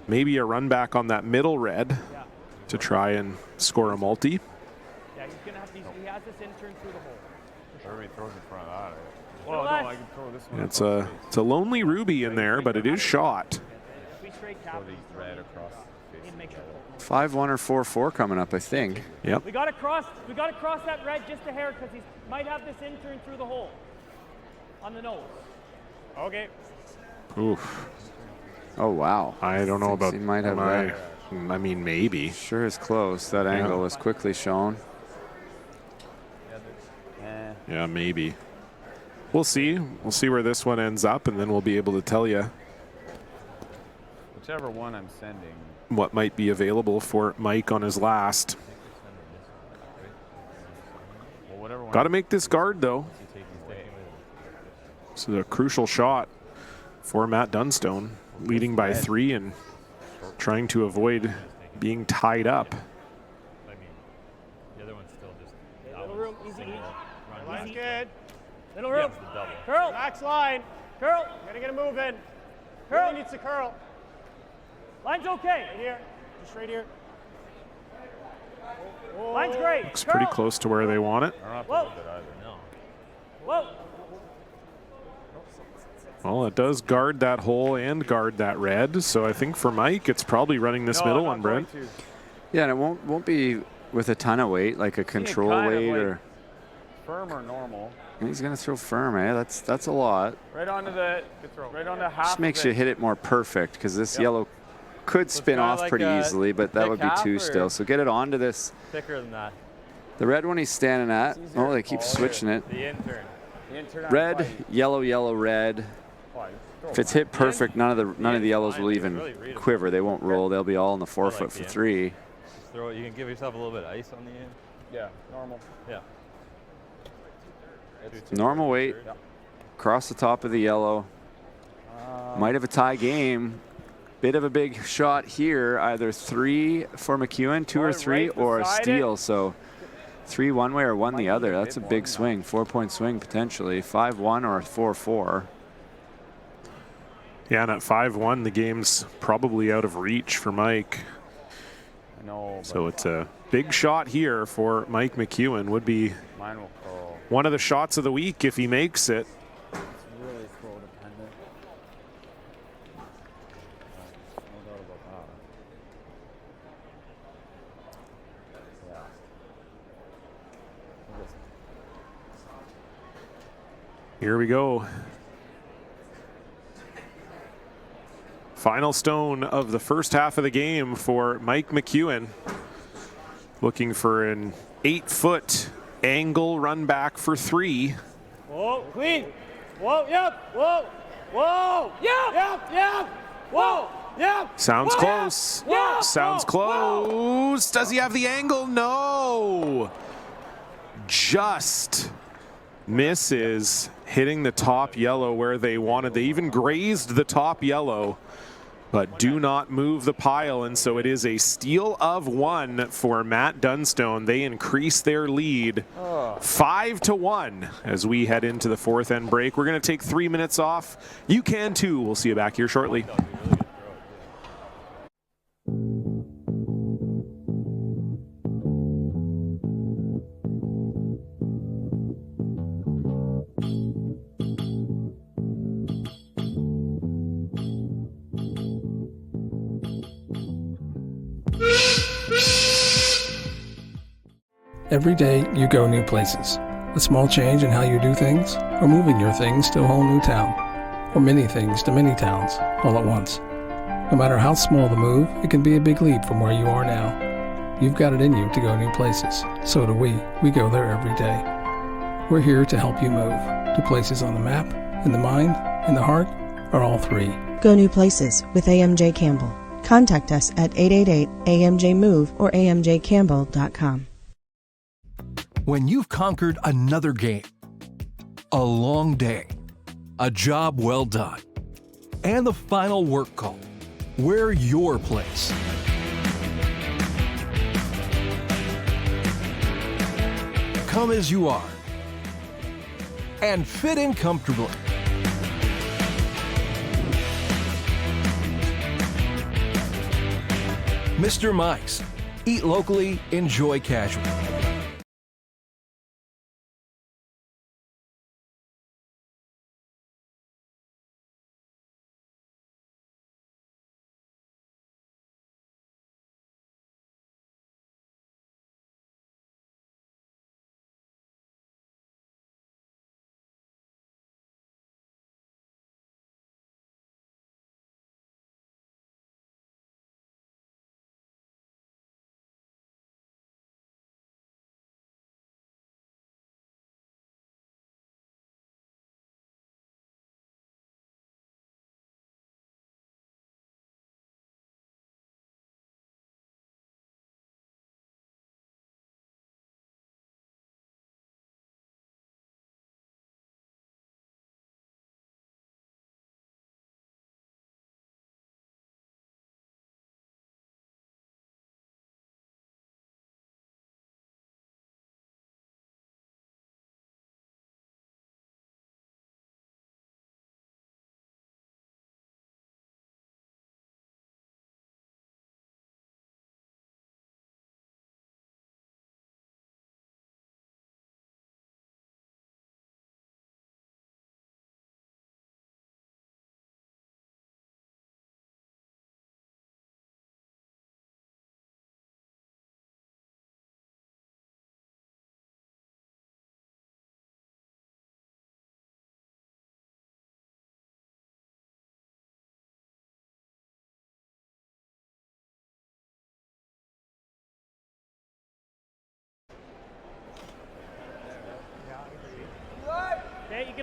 maybe a run back on that middle red to try and score a multi. Yeah, he's gonna have these. He has this intern through the hole. Everybody throws in front of that. Well, no, I can throw this one. It's a lonely ruby in there, but it is shot. Throw these red across. 5-1 or 4-4 coming up, I think. Yep. We got to cross that red just a hair because he might have this intern through the hole on the nose. Okay. Oof. Oh wow. I don't know about. He might have red. I mean, maybe. Sure is close. That angle was quickly shown. Yeah, maybe. We'll see. We'll see where this one ends up, and then we'll be able to tell you whichever one I'm sending. What might be available for Mike on his last. Well, got to make this guard, though. This is a crucial shot for Matt Dunstone, leading by 3 and trying to avoid being tied up. I mean, the other one's still just. Little room, easy. Line's good. Little room. Curl. Max line. Curl. You gotta get a move in. Curl needs to curl. Line's okay. Right here. Just right here. Line's great. Looks pretty close to where they want it. Whoa. Whoa. Well, it does guard that hole and guard that red. So I think for Mike, it's probably running this middle one, Brent. Yeah, and it won't be with a ton of weight, like a control weight or firm or normal. He's gonna throw firm, eh? That's a lot. Right onto the half. Just makes you hit it more perfect because this yellow could spin off like pretty easily, but that would be two still. So get it onto this. Thicker than that. The red one he's standing at. Oh, they keep switching it. The intern. Red, yellow, yellow, red. If it's hit perfect, none of the yellows will even quiver. They won't roll. They'll be all in the forefoot for three. Just throw it. You can give yourself a little bit of ice on the end. Yeah, normal. Yeah. Normal weight. Across the top of the yellow. Might have a tie game. Bit of a big shot here. Either 3 for McEwen, 2 or 3, or a steal. So 3 one way or 1 the other. That's a big swing. 4-point swing potentially. 5-1 or 4-4. Yeah, and at 5-1, the game's probably out of reach for Mike. I know. So it's a big shot here for Mike McEwen. Would be one of the shots of the week if he makes it. It's really throw dependent. No doubt about that. Here we go. Final stone of the first half of the game for Mike McEwen. Looking for an 8-foot angle run back for 3. Whoa, clean. Whoa, yep. Whoa, whoa, yep. Whoa, yep. Sounds close. Whoa. Sounds close. Does he have the angle? No. Just misses hitting the top yellow where they wanted. They even grazed the top yellow, but do not move the pile, and so it is a steal of 1 for Matt Dunstone. They increase their lead 5-1 as we head into the 4th end break. We're going to take 3 minutes off. You can too. We'll see you back here shortly. Every day you go new places. A small change in how you do things, or moving your things to a whole new town, or many things to many towns all at once. No matter how small the move, it can be a big leap from where you are now. You've got it in you to go new places. So do we. We go there every day. We're here to help you move to places on the map, in the mind, in the heart, or all 3. Go new places with AMJ Campbell. Contact us at 888-AMJ-MOVE or amjcampbell.com. When you've conquered another game, a long day, a job well done, and the final work call, we're your place. Come as you are and fit in comfortably. Mr. Mike's. Eat locally, enjoy casual.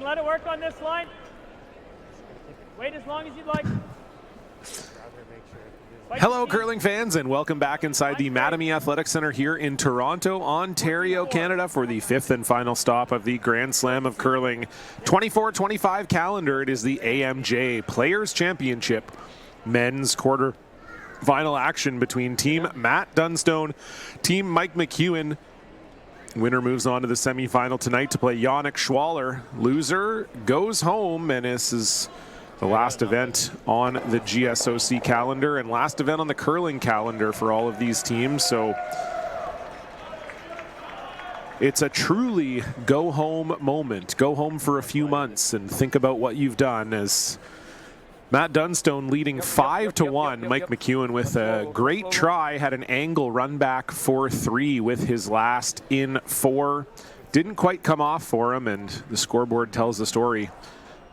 can let it work on this line. Wait as long as you'd like. Hello, curling fans, and welcome back inside the Mattamy Athletic Centre here in Toronto, Ontario, Canada, for the 5th and final stop of the Grand Slam of Curling 24-25 calendar. It is the AMJ Players Championship men's quarter-final action between Team Matt Dunstone, Team Mike McEwen. Winner moves on to the semifinal tonight to play Yannick Schwaller. Loser goes home, and this is the last event on the GSOC calendar and last event on the curling calendar for all of these teams. So it's a truly go home moment. Go home for a few months and think about what you've done, as Matt Dunstone leading 5-1. Mike McEwen with a great try, had an angle run back 4-3 with his last in 4. Didn't quite come off for him, and the scoreboard tells the story.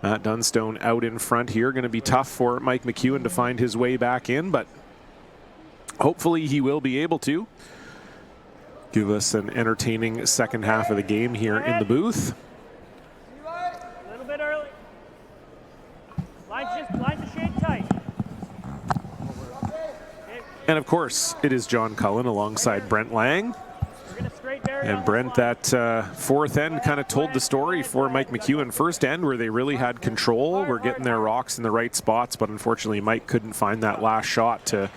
Matt Dunstone out in front here. Going to be tough for Mike McEwen to find his way back in, but hopefully he will be able to give us an entertaining second half of the game here in the booth. A little bit early. Line's a shade tight. And of course, it is John Cullen alongside Brent Lang. And Brent, that fourth end kind of told the story for Mike McEwen. First end where they really had control, were getting their rocks in the right spots, but unfortunately Mike couldn't find that last shot to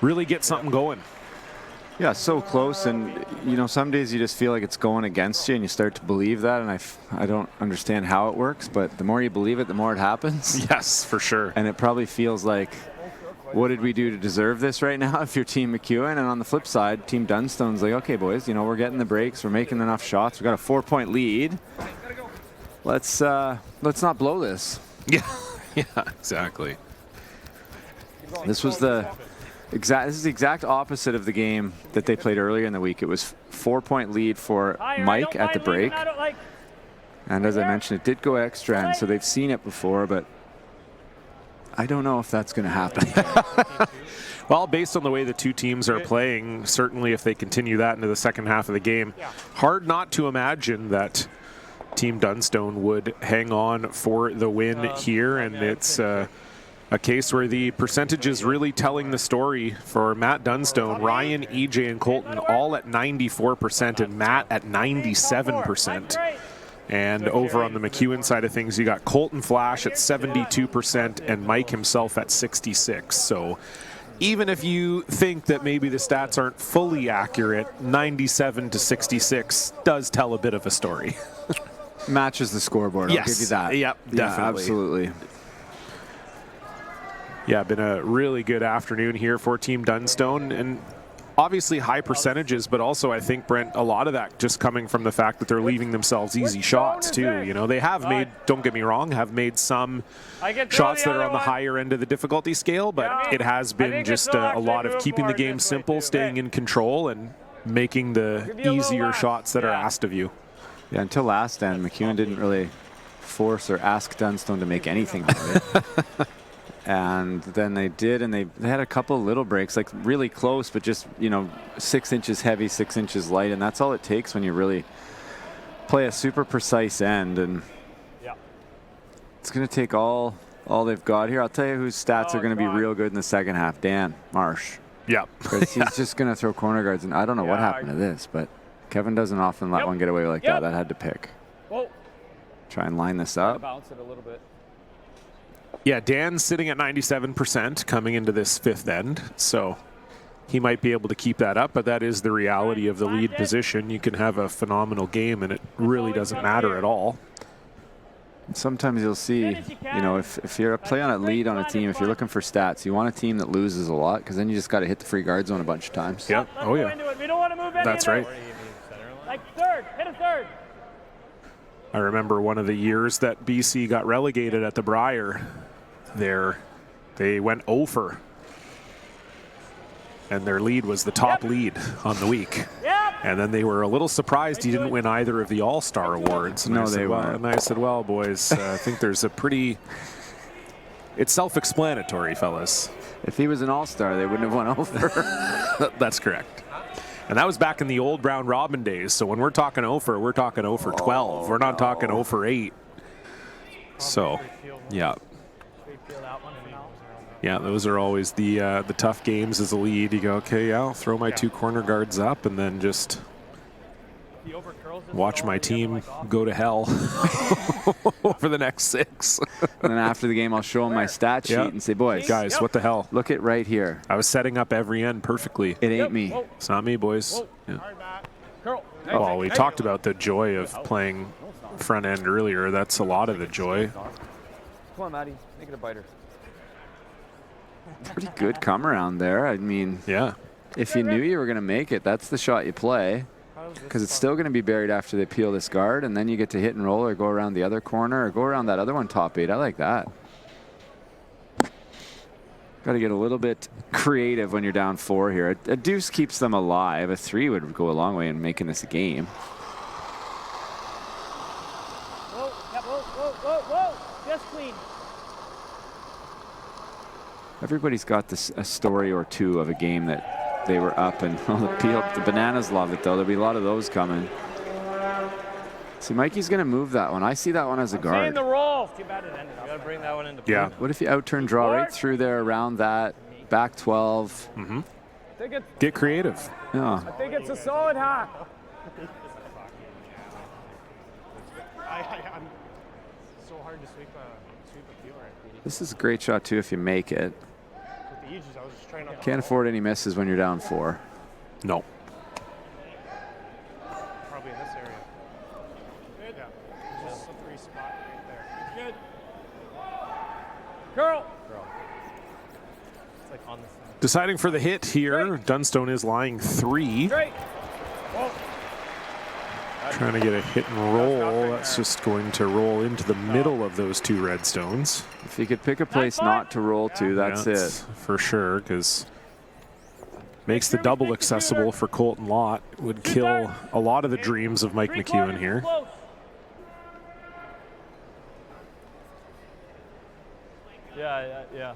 really get something going. Yeah, so close, and you know, some days you just feel like it's going against you and you start to believe that, and I don't understand how it works, but the more you believe it, the more it happens. Yes, for sure. And it probably feels like, what did we do to deserve this right now if you're Team McEwen? And on the flip side, Team Dunstone's like, okay, boys, you know, we're getting the breaks, we're making enough shots, we've got a 4-point lead. Let's not blow this. Yeah, yeah, exactly. This is the exact opposite of the game that they played earlier in the week. It was 4-point lead for Mike at the break. And as I mentioned, it did go extra end, so they've seen it before, but I don't know if that's going to happen. Well, based on the way the two teams are playing, certainly if they continue that into the second half of the game, hard not to imagine that Team Dunstone would hang on for the win here. And it's a case where the percentage is really telling the story for Matt Dunstone. Ryan, EJ, and Colton all at 94%, and Matt at 97%. And over on the McEwen side of things, you got Colton Flash at 72% and Mike himself at 66%. So even if you think that maybe the stats aren't fully accurate, 97 to 66 does tell a bit of a story. Matches the scoreboard, I'll give you that. Yep, definitely. Yeah, absolutely. Yeah, been a really good afternoon here for Team Dunstone, and obviously high percentages, but also I think, Brent, a lot of that just coming from the fact that they're leaving themselves easy shots too. You know, they have made, don't get me wrong, have made some shots that are on the higher end of the difficulty scale, but it has been just a lot of keeping the game simple, staying in control, and making the easier shots that are asked of you. Yeah, until last end, McEwen didn't really force or ask Dunstone to make anything of it. And then they did, and they had a couple of little breaks, like really close, but just, you know, 6 inches heavy, 6 inches light, and that's all it takes when you really play a super precise end. And it's going to take all they've got here. I'll tell you whose stats are going to be real good in the second half. Dan Marsh. Yeah. Because he's just going to throw corner guards, and I don't know what happened to this, but Kevin doesn't often let one get away like that. That had to pick. Whoa. Try and line this up. Bounce it a little bit. Yeah, Dan's sitting at 97% coming into this fifth end, so he might be able to keep that up, but that is the reality of the lead position. You can have a phenomenal game, and it really doesn't matter at all. Sometimes you'll see, you know, if you're playing a lead on a team, if you're looking for stats, you want a team that loses a lot, because then you just got to hit the free guard zone a bunch of times. Yep. Oh, yeah. We don't want to move any That's right. Like third, hit a third. I remember one of the years that BC got relegated at the Briar. They went over, and their lead was the top lead on the week. And then they were a little surprised he didn't win either of the All-Star awards. And no, they weren't. And I said, well, boys, I think there's a pretty... It's self-explanatory, fellas. If he was an All-Star, they wouldn't have won over. That's correct. And that was back in the old Brown Robin days. So when we're talking over, we're talking over 12. We're not talking over 8. So, yeah. Yeah, those are always the tough games as a lead. You go, okay, yeah, I'll throw my 2 corner guards up and then just watch my team go to hell for the next 6. And then after the game, I'll show them my stat sheet and say, boys, guys, what the hell? Look at right here. I was setting up every end perfectly. It ain't me. It's not me, boys. Yeah. Well, we talked about the joy of playing front end earlier. That's a lot of the joy. Come on, Maddie. Make it a biter. Pretty good come around there. I mean, yeah. If you knew you were going to make it, that's the shot you play. Because it's still going to be buried after they peel this guard, and then you get to hit and roll or go around the other corner or go around that other one top 8. I like that. Got to get a little bit creative when you're down 4 here. A deuce keeps them alive. A 3 would go a long way in making this a game. Whoa. Just clean. Everybody's got a story or 2 of a game that they were up and the Bananas love it, though. There'll be a lot of those coming. See, Mikey's going to move that one. I see that one as a guard. Seeing the roll. Too bad it ended up. You got to bring that one into play. Yeah. What if you out-turn draw right through there around that, back 12? Mm-hmm. Get creative. Yeah. I think it's a solid hack. I'm so hard to sweep a peeler. This is a great shot, too, if you make it. With the edges, I was just trying not to. Can't afford any misses when you're down 4. No. Probably in this area. Good. Yeah. Just a slippery spot right there. Good. Girl. It's like on the side. Deciding for the hit here. Dunstone is lying 3. Straight. Whoa. Trying to get a hit and roll. That's just going to roll into the middle of those 2 red stones. If you could pick a place not to roll to, that's it. For sure, because makes the double accessible for Colton Lott. Would kill a lot of the dreams of Mike McEwen here. Yeah.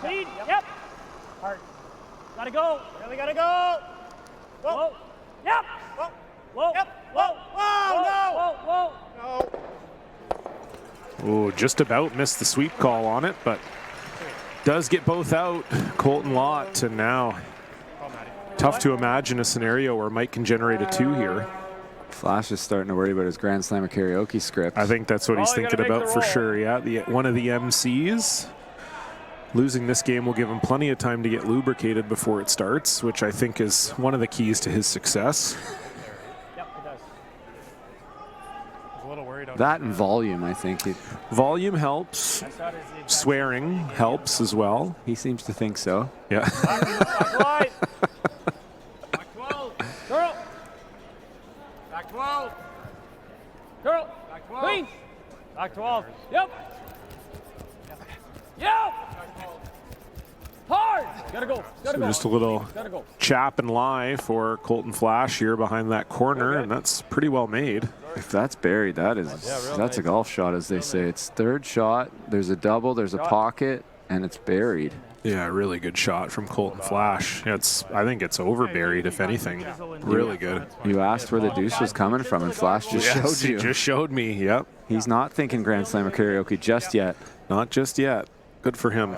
Clean. Yep. Hard. Gotta go. Really gotta go. Whoa. Yep. Whoa. Whoa. Yep. Whoa. Whoa. No. Oh, just about missed the sweep call on it, but does get both out. Colton Lott, and now tough to imagine a scenario where Mike can generate a 2 here. Flash is starting to worry about his Grand Slam of karaoke script. I think that's what he's thinking about for sure. Yeah, one of the MCs. Losing this game will give him plenty of time to get lubricated before it starts, which I think is one of the keys to his success. Yep, it does. I was a little worried. That and volume, I think. Volume helps. Swearing helps as well. He seems to think so. Yeah. Back 12. Girl. Back 12. Girl. Back 12. Clean. Back 12. Yep. Yep. Hard. Gotta go. Gotta go. Just a little Gotta go. chap and lie for Colton Flash here behind that corner, and that's pretty well made. If that's buried, that's a golf shot, as they say. It's 3rd shot. There's a double. There's a pocket, and it's buried. Yeah, really good shot from Colton Flash. I think it's over buried, if anything. Really good. You asked where the deuce was coming from, and Flash just showed you. He just showed me. Yep. He's not thinking Grand Slam or karaoke just yet. Not just yet. Good for him.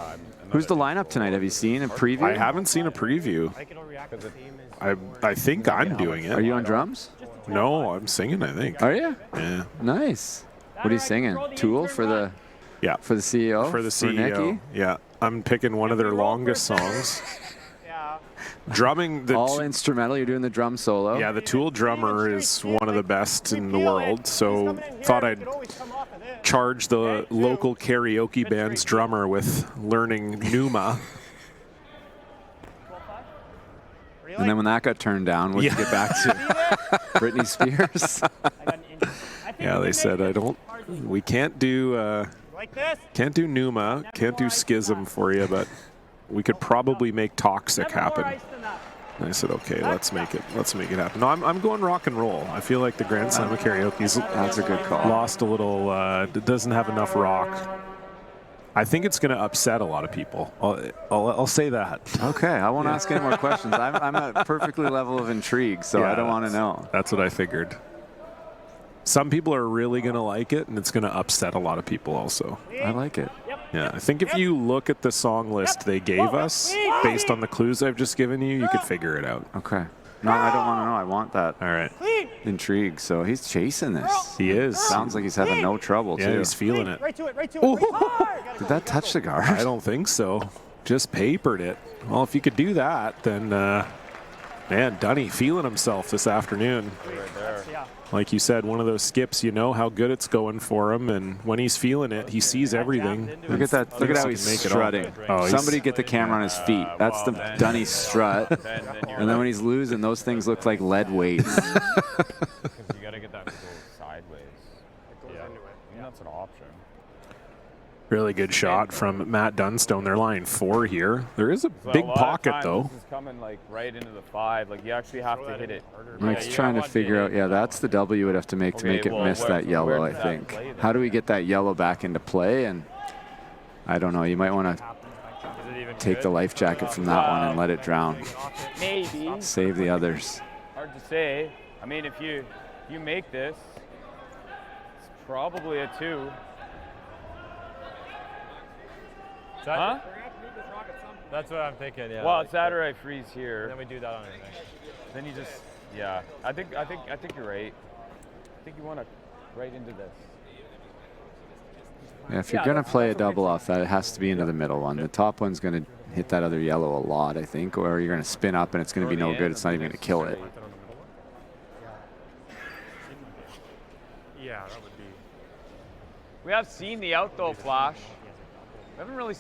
Who's the lineup tonight? Have you seen a preview? I haven't seen a preview. I think I'm doing it. Are you on drums? No, I'm singing, I think. Are you? Yeah. Nice. What are you singing? Tool for the for the CEO? For the CEO. Nicky? Yeah. I'm picking one of their longest songs. Drumming. All instrumental. You're doing the drum solo. Yeah, the Tool drummer is one of the best in the world. So thought I'd charge the local karaoke band's drummer with learning Numa. And then when that got turned down, what did you get back to? Britney Spears. Yeah, they said we can't do Numa, can't do Schism for you, but we could probably make Toxic happen. And I said, okay, let's make it happen. No, I'm going rock and roll. I feel like the Grand Slam of Karaoke's that's a good call. Lost a little, it doesn't have enough rock. I think it's going to upset a lot of people. I'll say that. Okay, I won't ask any more questions. I'm at perfectly level of intrigue, so I don't want to know. That's what I figured. Some people are really going to like it, and it's going to upset a lot of people also. I like it. Yeah, I think if you look at the song list they gave us, based on the clues I've just given you, you could figure it out. Okay. No, I don't want to know. I want that. All right. Intrigue. So he's chasing this. He is. Sounds like he's having no trouble, Yeah, too. he's feeling it. Right to it. Did that touch the guard? I don't think so. Just papered it. Well, if you could do that, then, man, Dunny feeling himself this afternoon. Right there. Like you said, one of those skips, you know how good it's going for him, and when he's feeling it, he sees everything. Look at that! Look at how he's strutting. Somebody get the camera on his feet. That's the Dunny strut. And then when he's losing, those things look like lead weights. You got to get that to go sideways. Yeah, I mean, that's an option. Really good shot from Matt Dunstone. They're lying 4 here. There is a big pocket, though. This is coming like right into the 5. Like you actually have to hit it. Mike's trying to figure out. Yeah, that's the W would have to make it miss that yellow. I think. How do we get that yellow back into play? And I don't know. You might want to take the life jacket from that one and let it drown. Maybe. Save the others. Hard to say. I mean, if you make this, it's probably a 2. Huh? That's what I'm thinking. Yeah. Well, it's that or I freeze here. Then we do that on everything. Then you just, yeah. I think you're right. I think you want to right into this. Yeah, if you're gonna play a double off that, it has to be into the middle one. The top one's gonna hit that other yellow a lot, I think, or you're gonna spin up and it's gonna be no good. It's not even gonna kill it. Yeah, that would be. We have seen the out though, Flash. We haven't really.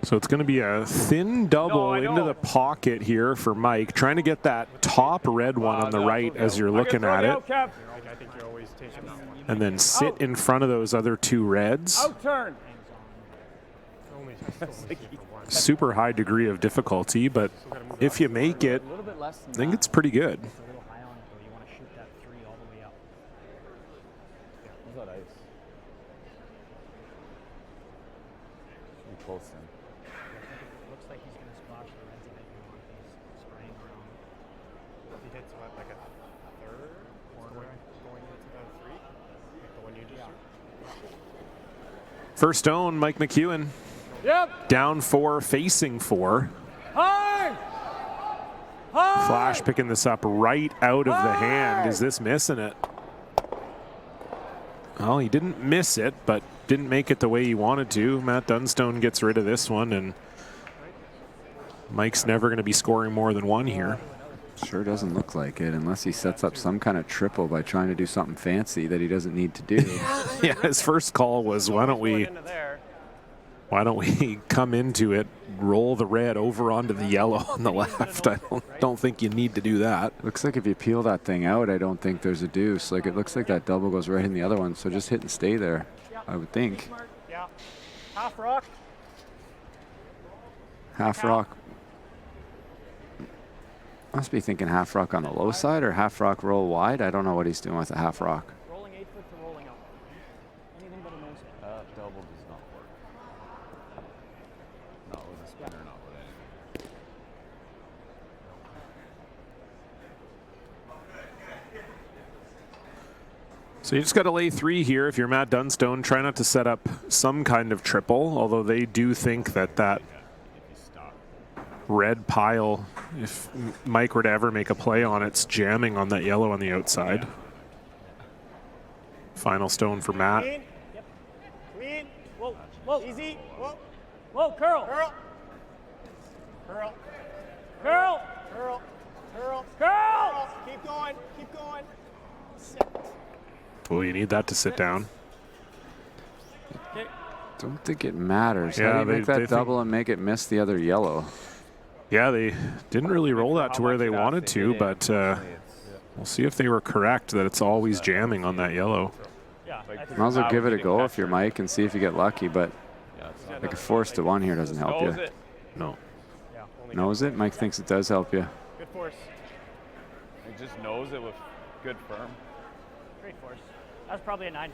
So it's going to be a thin double into the pocket here for Mike, trying to get that top red one on the right as you're looking at it. I think you're always taking that one. And then sit in front of those other 2 reds. Out turn. Super high degree of difficulty, but if you make it, I think it's pretty good. Close in. Looks like he's going to splash the reds a bit more. He's spraying around. He hits what, like a third corner going into the 3? Like the one you just First stone, Mike McEwen. Yep. Down 4, facing 4. Hard! Flash picking this up right out of the hand. Is this missing it? Well, he didn't miss it, but didn't make it the way he wanted to. Matt Dunstone gets rid of this one, and Mike's never going to be scoring more than 1 here. Sure doesn't look like it, unless he sets up some kind of triple by trying to do something fancy that he doesn't need to do. Yeah, his first call was, why don't we come into it, roll the red over onto the yellow on the left. I don't think you need to do that. Looks like if you peel that thing out, I don't think there's a deuce. Like, it looks like that double goes right in the other one, so just hit and stay there, I would think. Yeah. Half rock. Half rock. Must be thinking half rock on the low side or half rock roll wide. I don't know what he's doing with the half rock. Rolling 8 foot to rolling up. Anything but a nose hit. Double does not work. Not with a spinner, not with anything. So you just got to lay 3 here if you're Matt Dunstone. Try not to set up some kind of triple, although they do think that red pile, if Mike were to ever make a play on it, it's jamming on that yellow on the outside. Final stone for Matt. Clean. Yep. Clean. Whoa. Whoa. Easy. Whoa. Whoa. Curl. Curl. Curl. Curl. Curl. Curl. Curl. Keep going. Keep going. Sit. Oh, you need that to sit down. Okay. Don't think it matters. Yeah, How do you make that double and make it miss the other yellow? Yeah, they didn't really roll that to where they wanted to, but we'll see if they were correct that it's always jamming on that yellow. Might as well give it a go if you're Mike and see if you get lucky, but like a 4-1 here doesn't help you. No. Knows it? Mike thinks it does help you. Good force. He just knows it with good firm. Great force. That's probably a 9-5.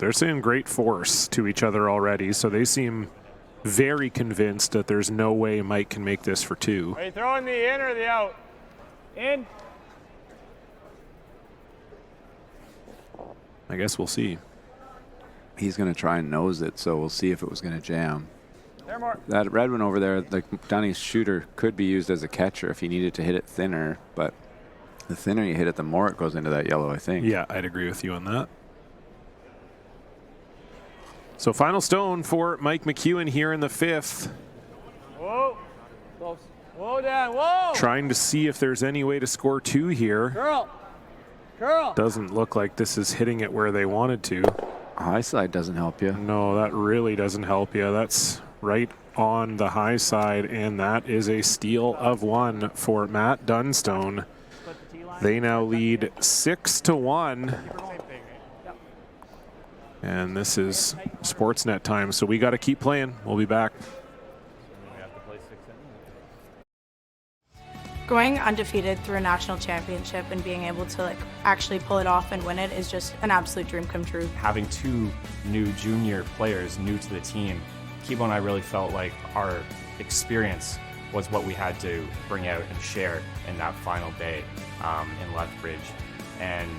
They're saying great force to each other already, so they seem very convinced that there's no way Mike can make this for 2. Are you throwing the in or the out? In. I guess we'll see. He's going to try and nose it, so we'll see if it was going to jam. There, more. That red one over there, like Dunny's shooter, could be used as a catcher if he needed to hit it thinner, but the thinner you hit it, the more it goes into that yellow, I think. Yeah, I'd agree with you on that. So final stone for Mike McEwen here in the 5th. Whoa. Close. Whoa, Dan. Whoa. Trying to see if there's any way to score 2 here. Curl. Doesn't look like this is hitting it where they wanted to. High side doesn't help you. No, that really doesn't help you. That's right on the high side, and that is a steal of 1 for Matt Dunstone. They now lead 6-1. And this is Sportsnet time, so we got to keep playing. We'll be back. Going undefeated through a national championship and being able to actually pull it off and win it is just an absolute dream come true. Having 2 new junior players new to the team, Kibo and I really felt like our experience was what we had to bring out and share in that final day in Lethbridge. And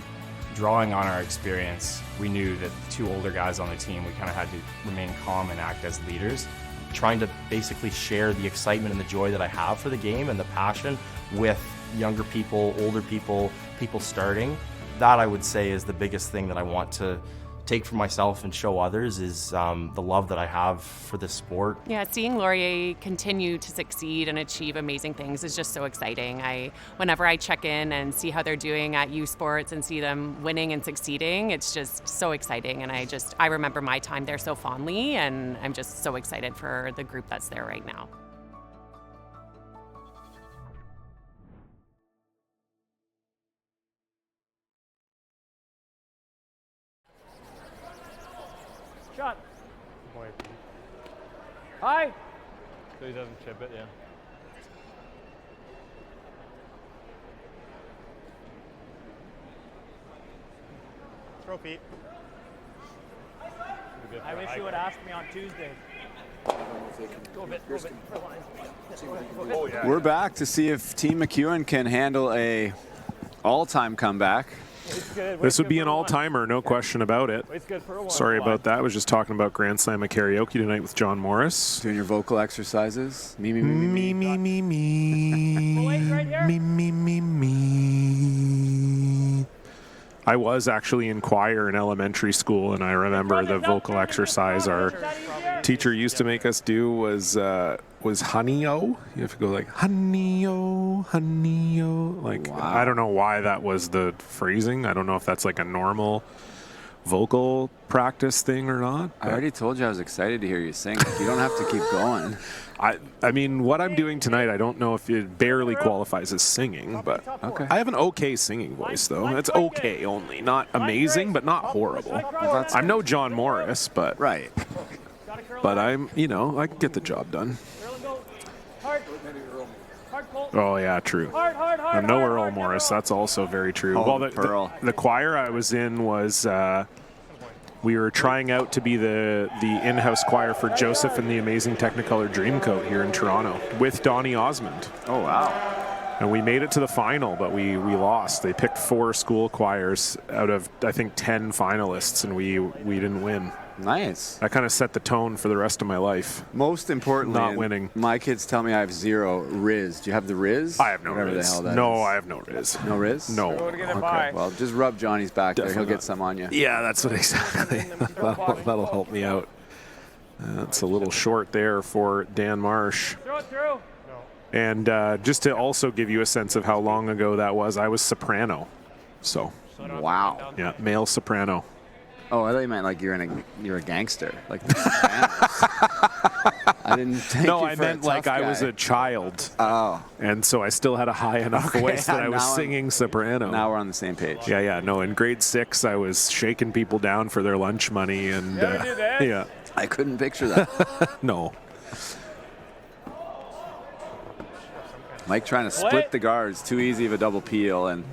drawing on our experience, we knew that the 2 older guys on the team, we kind of had to remain calm and act as leaders, trying to basically share the excitement and the joy that I have for the game and the passion with younger people, older people, people starting. That, I would say, is the biggest thing that I want to take for myself and show others is the love that I have for this sport. Yeah, seeing Laurier continue to succeed and achieve amazing things is just so exciting. Whenever I check in and see how they're doing at U Sports and see them winning and succeeding, it's just so exciting. And I remember my time there so fondly, and I'm just so excited for the group that's there right now. Shot. High. So he doesn't chip it, yeah. Throw feet. I wish you would ask me on Tuesday. Go a bit. Oh, yeah. We're back to see if Team McEwen can handle a all-time comeback. This would be an all-timer, no question about it. Sorry about that. I was just talking about Grand Slam of Karaoke tonight with John Morris. Doing your vocal exercises. Me. Me. I was actually in choir in elementary school, and I remember the vocal exercise our teacher used to make us do was honey-o. You have to go like honey-o, honey-o. Like, wow. I don't know why that was the phrasing. I don't know if that's like a normal vocal practice thing or not. I already told you I was excited to hear you sing. You don't have to keep going. I mean, what I'm doing tonight, I don't know if it barely qualifies as singing, but okay. I have an okay singing voice, though. It's okay only. Not amazing, but not horrible. I'm no John Morris, but right. But I'm, I can get the job done. Oh, yeah, true. I'm no Earl Morris. That's also very true. Oh, well, the choir I was in was... we were trying out to be the in-house choir for Joseph and the Amazing Technicolor Dreamcoat here in Toronto with Donny Osmond. Oh, wow. And we made it to the final, but we lost. They picked 4 school choirs out of, I think, 10 finalists, and we didn't win. Nice. That kind of set the tone for the rest of my life. Most importantly, not winning. My kids tell me I have 0 Riz. Do you have the Riz? I have no Whatever Riz. The hell that no, is. I have no Riz. No Riz? No. Okay. Well, just rub Johnny's back there. He'll get some on you. Yeah, that's what exactly. that'll help me out. That's a little short there for Dan Marsh. Throw it through. And just to also give you a sense of how long ago that was, I was soprano. So. Wow. Yeah, male soprano. Oh, I thought you meant like you're a gangster, like the Sopranos. I didn't take No, you I for meant a like tough I guy. was a child. Oh. And so I still had a high enough voice that I was singing soprano. Now we're on the same page. Yeah. No, in grade 6, I was shaking people down for their lunch money, and yeah. I couldn't picture that. No. Mike trying to split the guards. Too easy of a double peel, and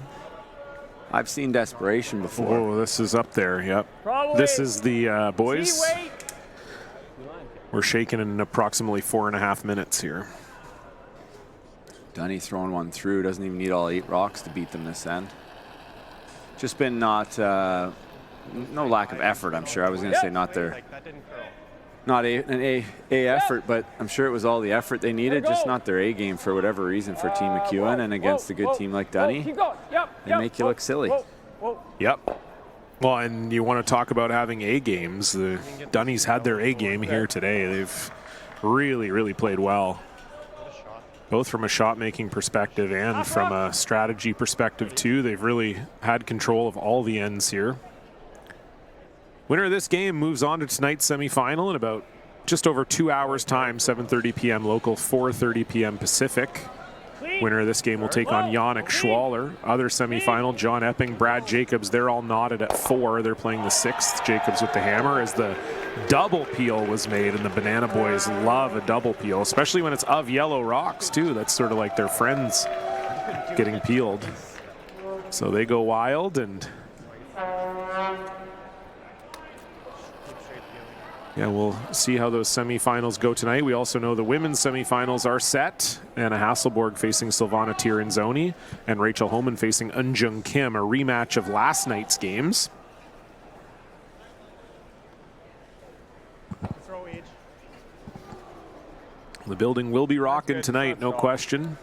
I've seen desperation before. Oh, this is up there, yep. Probably. This is the boys. We're shaking in approximately 4.5 minutes here. Dunny throwing one through. Doesn't even need all 8 rocks to beat them this end. Just been not, no lack of effort, I'm sure. I was going to say not their, not an A effort, but I'm sure it was all the effort they needed, just not their A game for whatever reason for Team McEwen, and against a good team like Dunny, they make you look silly. Yep. Well, and you want to talk about having A games. The Dunnies had their A game here today. They've really, really played well, both from a shot-making perspective and from a strategy perspective, too. They've really had control of all the ends here. Winner of this game moves on to tonight's semifinal in about just over 2 hours' time, 7:30 p.m. local, 4:30 p.m. Pacific. Winner of this game will take on Yannick Schwaller. Other semifinal, John Epping, Brad Jacobs, they're all knotted at 4. They're playing the 6th. Jacobs with the hammer as the double peel was made, and the Banana Boys love a double peel, especially when it's of yellow rocks, too. That's sort of like their friends getting peeled. So they go wild, and yeah, we'll see how those semifinals go tonight. We also know the women's semifinals are set. Anna Hasselborg facing Silvana Tirinzoni and Rachel Homan facing Eunjung Kim, a rematch of last night's games. The building will be rocking tonight, no question.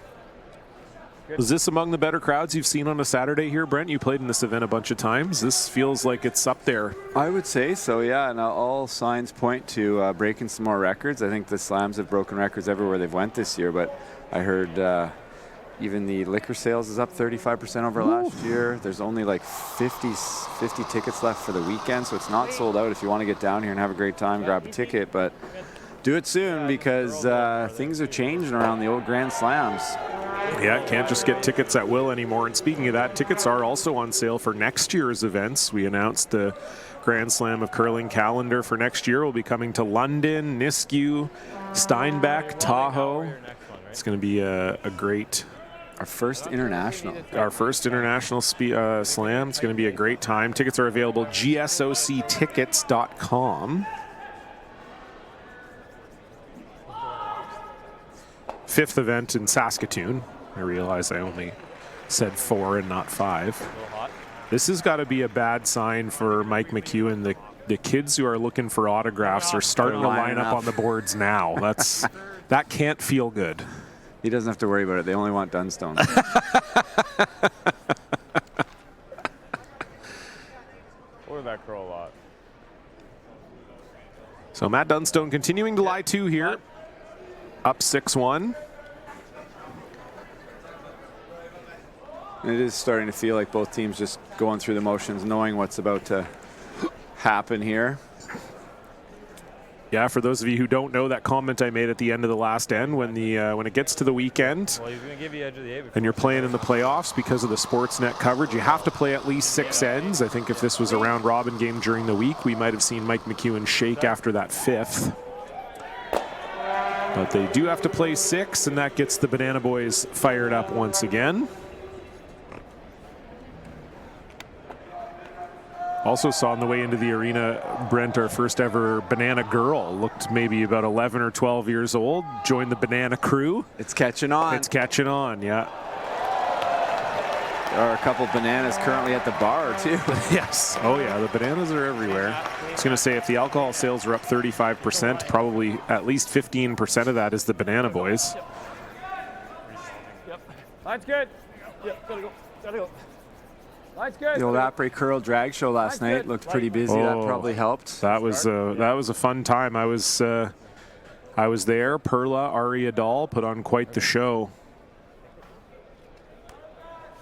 Was this among the better crowds you've seen on a Saturday here, Brent? You played in this event a bunch of times. This feels like it's up there. I would say so, yeah. And all signs point to breaking some more records. I think the Slams have broken records everywhere they've went this year, but I heard even the liquor sales is up 35% over last year. There's only like 50 tickets left for the weekend, so it's not sold out. If you want to get down here and have a great time, grab a ticket, but do it soon because things are changing around the old Grand Slams. Yeah, can't just get tickets at will anymore. And speaking of that, tickets are also on sale for next year's events. We announced the Grand Slam of Curling calendar for next year will be coming to London, Nisku, Steinbach, Tahoe. It's going to be a great... Our first international. Our first international slam. It's going to be a great time. Tickets are available gsoctickets.com. 5th event in Saskatoon. I realize I only said 4 and not 5. This has got to be a bad sign for Mike McEwen. The kids who are looking for autographs are starting to line up on the boards now. That can't feel good. He doesn't have to worry about it. They only want Dunstone. Or that girl a lot. So Matt Dunstone continuing to lie 2 here. Up 6-1. It is starting to feel like both teams just going through the motions, knowing what's about to happen here. Yeah, for those of you who don't know, that comment I made at the end of the last end, when it gets to the weekend, well, he's gonna give you edge of the A and you're playing in the playoffs because of the Sportsnet coverage, you have to play at least 6 ends. I think if this was a round robin game during the week, we might have seen Mike McEwen shake after that 5th. But they do have to play 6, and that gets the Banana Boys fired up once again. Also saw on the way into the arena, Brent, our first ever banana girl, looked maybe about 11 or 12 years old, joined the banana crew. It's catching on. It's catching on, yeah. There are a couple bananas currently at the bar, too. Yes. Oh, yeah, the bananas are everywhere. I was going to say, if the alcohol sales are up 35%, probably at least 15% of that is the Banana Boys. Yep. Line's good. Yep, gotta go. Line's good. The old après curl drag show last night looked pretty busy. That probably helped. That was a fun time. I was there. Perla Ari Adal put on quite the show.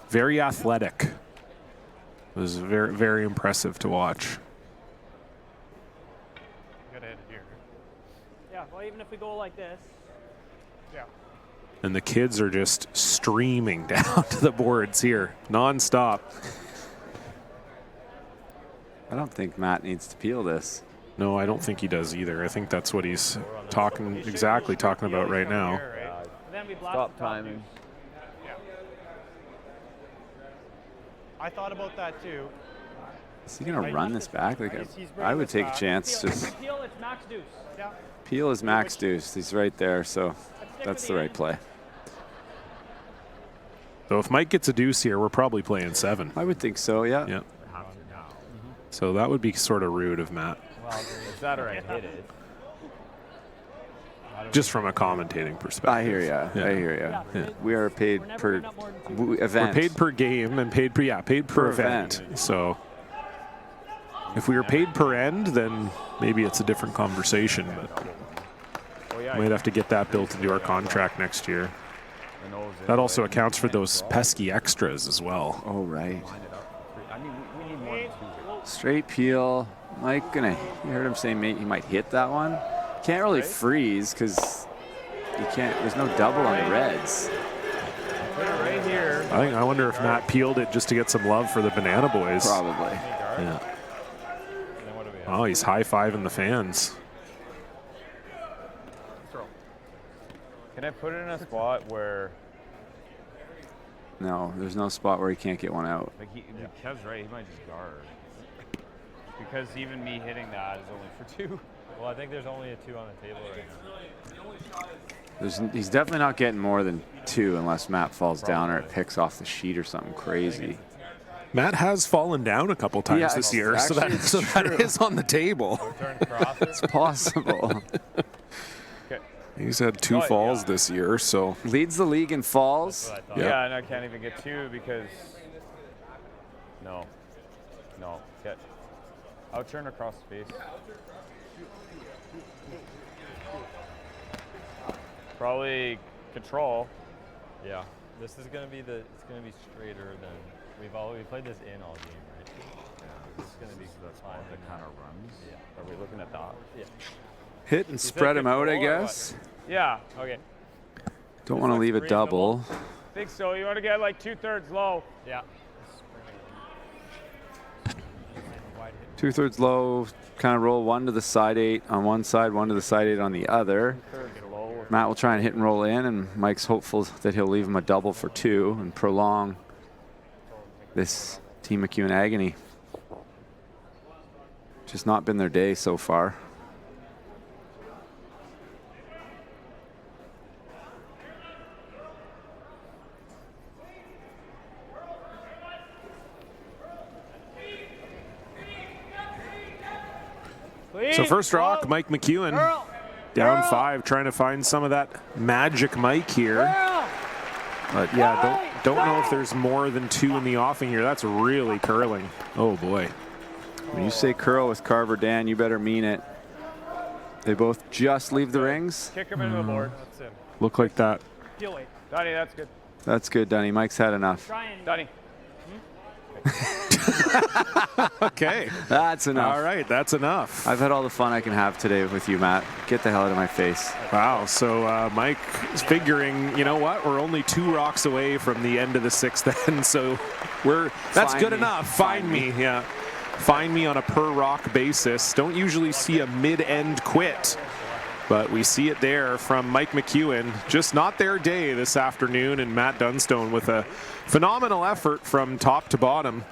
Very athletic. It was very, very impressive to watch. Yeah, well, even if we go like this. Yeah. And the kids are just streaming down to the boards here, nonstop. I don't think Matt needs to peel this. No, I don't think he does either. I think that's what he's talking about right now. Stop timing. I thought about that too. Is he going to run this back? Like I would take a chance. Just Peel, it's max deuce. Yeah. Peel is max deuce. He's right there, so that's the right play. So if Mike gets a deuce here, we're probably playing 7. I would think so, yeah. Yeah. So that would be sort of rude of Matt. Well, is that or I hit it? Just from a commentating perspective. I hear ya. Yeah. I hear ya. Yeah. We are paid per event. We're paid per game and paid per event. So if we were paid per end, then maybe it's a different conversation. But we might have to get that built into our contract next year. That also accounts for those pesky extras as well. Oh, right. I mean, we need more than 2. Straight Peel. Mike you heard him say he might hit that one. Can't really freeze because you can't. There's no double on the Reds. Put it right here. I wonder if Matt peeled it just to get some love for the Banana Boys. Probably. Yeah. Oh, he's high-fiving the fans. Can I put it in a spot where? No, there's no spot where he can't get one out. Like Kev's right. He might just guard. Because even me hitting that is only for 2. Well, I think there's only a 2 on the table right now. He's definitely not getting more than 2 unless Matt falls down or it picks off the sheet or something crazy. Matt has fallen down a couple times this year, so that is on the table. It's possible. He's had 2 falls this year, so leads the league in falls. Yeah, and I can't even get 2 because no, get out turn across space. Probably control. Yeah, this is gonna be it's gonna be straighter than we played this in all game, right? Yeah, this is gonna be fine. That kind of runs. Yeah. Are we looking at that? Yeah. Hit and spread him out, I guess. Yeah. Okay. Don't want to leave a double. I think so. You want to get like 2/3 low. Yeah. 2/3 low. Kind of roll 1 to the side 8 on one side, 1 to the side 8 on the other. Matt will try and hit and roll in, and Mike's hopeful that he'll leave him a double for 2 and prolong this Team McEwen agony. Just not been their day so far. So first rock, Mike McEwen, down 5, trying to find some of that magic Mike here. But yeah, don't know if there's more than 2 in the offing here. That's really curling. Oh boy. When you say curl with Carver, Dan, you better mean it. They both just leave the rings. Kick him into the board. That's it. Look like that. Donnie, that's good. That's good, Dunny. Mike's had enough. Donnie. Okay. That's enough. All right, that's enough. I've had all the fun I can have today with you, Matt. Get the hell out of my face. Wow, so Mike is figuring, you know what, we're only 2 rocks away from the end of the 6th end, so that's Find good me. enough. Find me, yeah. Find me on a per rock basis. Don't usually see a mid-end quit, but we see it there from Mike McEwen. Just not their day this afternoon, and Matt Dunstone with a phenomenal effort from top to bottom.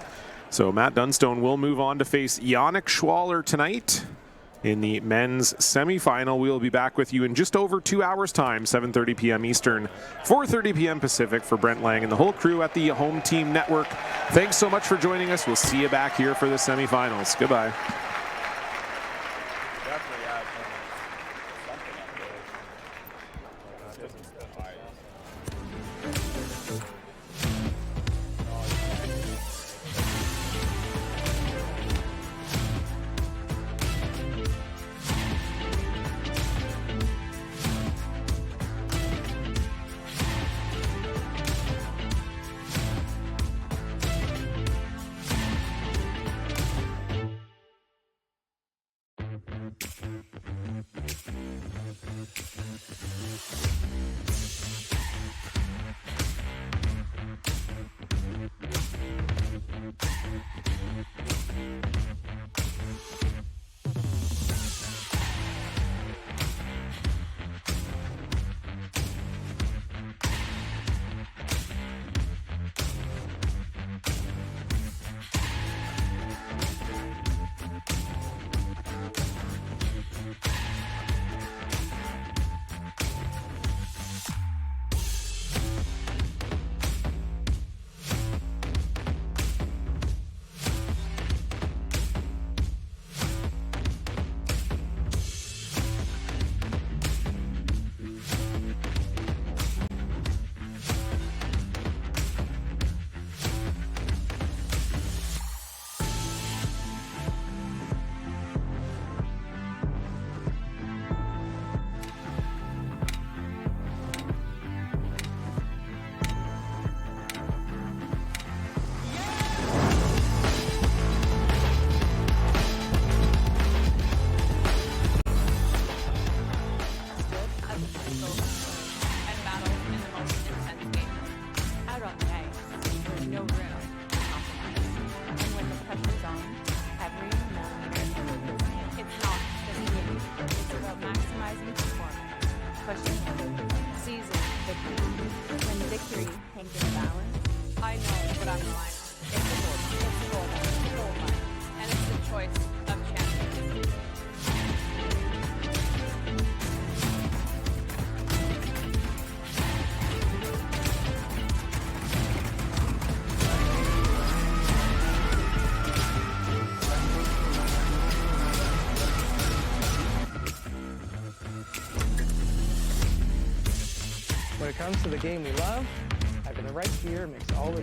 So Matt Dunstone will move on to face Yannick Schwaller tonight in the men's semifinal. We'll be back with you in just over 2 hours' time, 7:30 p.m. Eastern, 4:30 p.m. Pacific, for Brent Lang and the whole crew at the Home Team Network. Thanks so much for joining us. We'll see you back here for the semifinals. Goodbye. put on the line. It's the gold line. It's the gold line. And it's the choice of champions. When it comes to the game we love, having the right gear makes all the